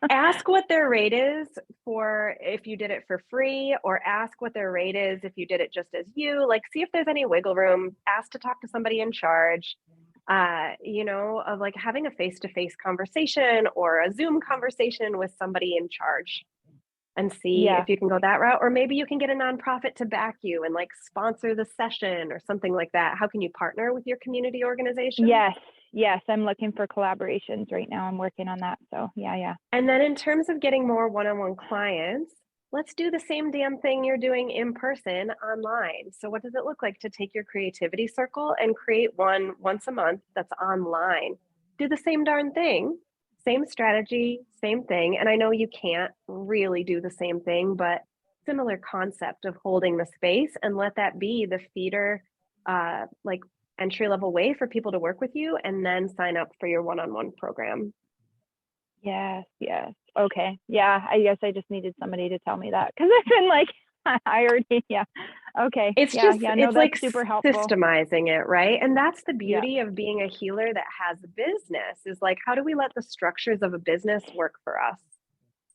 [SPEAKER 1] Ask what their rate is for if you did it for free, or ask what their rate is if you did it just as you. Like, see if there's any wiggle room. Ask to talk to somebody in charge. you know, of like having a face-to-face conversation or a Zoom conversation with somebody in charge and see
[SPEAKER 9] Yeah.
[SPEAKER 1] if you can go that route. Or maybe you can get a nonprofit to back you and like sponsor the session or something like that. How can you partner with your community organization?
[SPEAKER 9] Yes. Yes. I'm looking for collaborations right now. I'm working on that. So yeah.
[SPEAKER 1] And then in terms of getting more one-on-one clients, let's do the same damn thing you're doing in person online. So what does it look like to take your creativity circle and create one once a month that's online? Do the same darn thing, same strategy, same thing. And I know you can't really do the same thing, but similar concept of holding the space, and let that be the feeder, like entry level way for people to work with you and then sign up for your one-on-one program.
[SPEAKER 9] Yes. Okay. Yeah. I guess I just needed somebody to tell me that, because I've been like, I already, yeah. Okay.
[SPEAKER 1] It's
[SPEAKER 9] yeah.
[SPEAKER 1] just,
[SPEAKER 9] Yeah. No,
[SPEAKER 1] it's
[SPEAKER 9] that's
[SPEAKER 1] like
[SPEAKER 9] super helpful.
[SPEAKER 1] systemizing it, right? And that's the
[SPEAKER 9] Yeah.
[SPEAKER 1] beauty of being a healer that has a business, is like, how do we let the structures of a business work for us?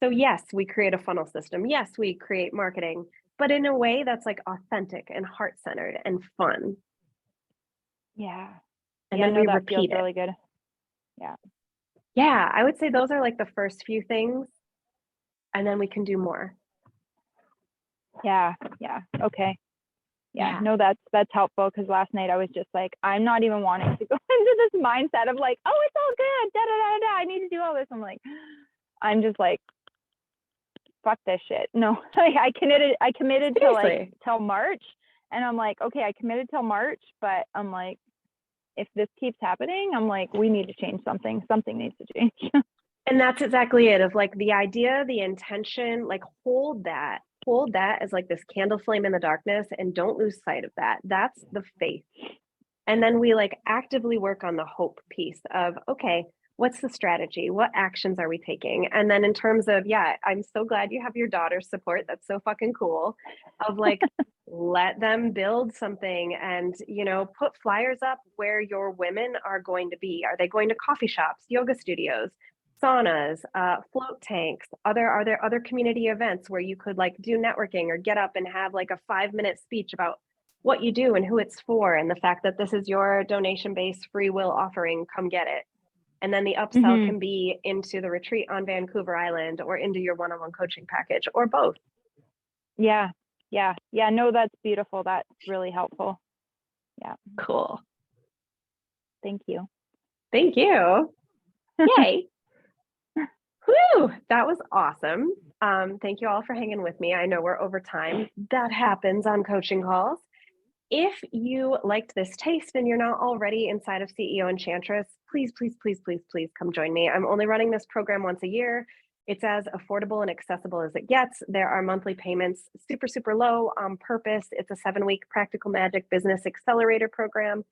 [SPEAKER 1] So yes, we create a funnel system. Yes, we create marketing, but in a way that's like authentic and heart-centered and fun.
[SPEAKER 9] Yeah.
[SPEAKER 1] And
[SPEAKER 9] Yeah.
[SPEAKER 1] then
[SPEAKER 9] No,
[SPEAKER 1] we
[SPEAKER 9] that feels
[SPEAKER 1] repeat it.
[SPEAKER 9] really good. Yeah.
[SPEAKER 1] Yeah, I would say those are like the first few things, and then we can do more.
[SPEAKER 9] Yeah. Okay. Yeah.
[SPEAKER 1] Yeah.
[SPEAKER 9] No, that's helpful, because last night I was just like, I'm not even wanting to go into this mindset of like, oh, it's all good. Da da da da. I need to do all this. I'm just like, fuck this shit. No, I committed to like
[SPEAKER 1] Seriously.
[SPEAKER 9] till March, and I'm like, okay, I committed till March, but I'm like, if this keeps happening, I'm like, we need to change something. Something needs to change.
[SPEAKER 1] And that's exactly it, of like the idea, the intention, like hold that as like this candle flame in the darkness, and don't lose sight of that. That's the faith. And then we like actively work on the hope piece of, okay, what's the strategy? What actions are we taking? And then in terms of, yeah, I'm so glad you have your daughter's support. That's so fucking cool. Of like, let them build something and, you know, put flyers up where your women are going to be. Are they going to coffee shops, yoga studios, saunas, float tanks? Are there other community events where you could like do networking or get up and have like a 5-minute speech about what you do and who it's for, and the fact that this is your donation-based free will offering, come get it. And then the upsell can be into the retreat on Vancouver Island or into your one-on-one coaching package, or both.
[SPEAKER 9] Yeah. No, that's beautiful. That's really helpful. Yeah.
[SPEAKER 1] Cool.
[SPEAKER 9] Thank you.
[SPEAKER 1] Thank you. Yay. Whew, that was awesome. Thank you all for hanging with me. I know we're over time. That happens on coaching calls. If you liked this taste and you're not already inside of CEO Enchantress, please come join me. I'm only running this program once a year. It's as affordable and accessible as it gets. There are monthly payments, super low on purpose. It's a 7-week Practical Magic Business Accelerator program.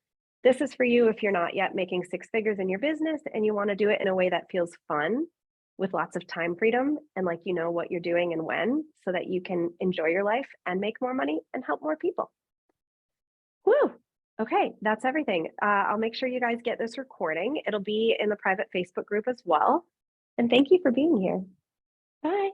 [SPEAKER 1] This is for you if you're not yet making 6 figures in your business and you want to do it in a way that feels fun, with lots of time freedom, and like you know what you're doing and when, so that you can enjoy your life and make more money and help more people. Woo! Okay, that's everything. I'll make sure you guys get this recording. It'll be in the private Facebook group as well. And thank you for being here. Bye.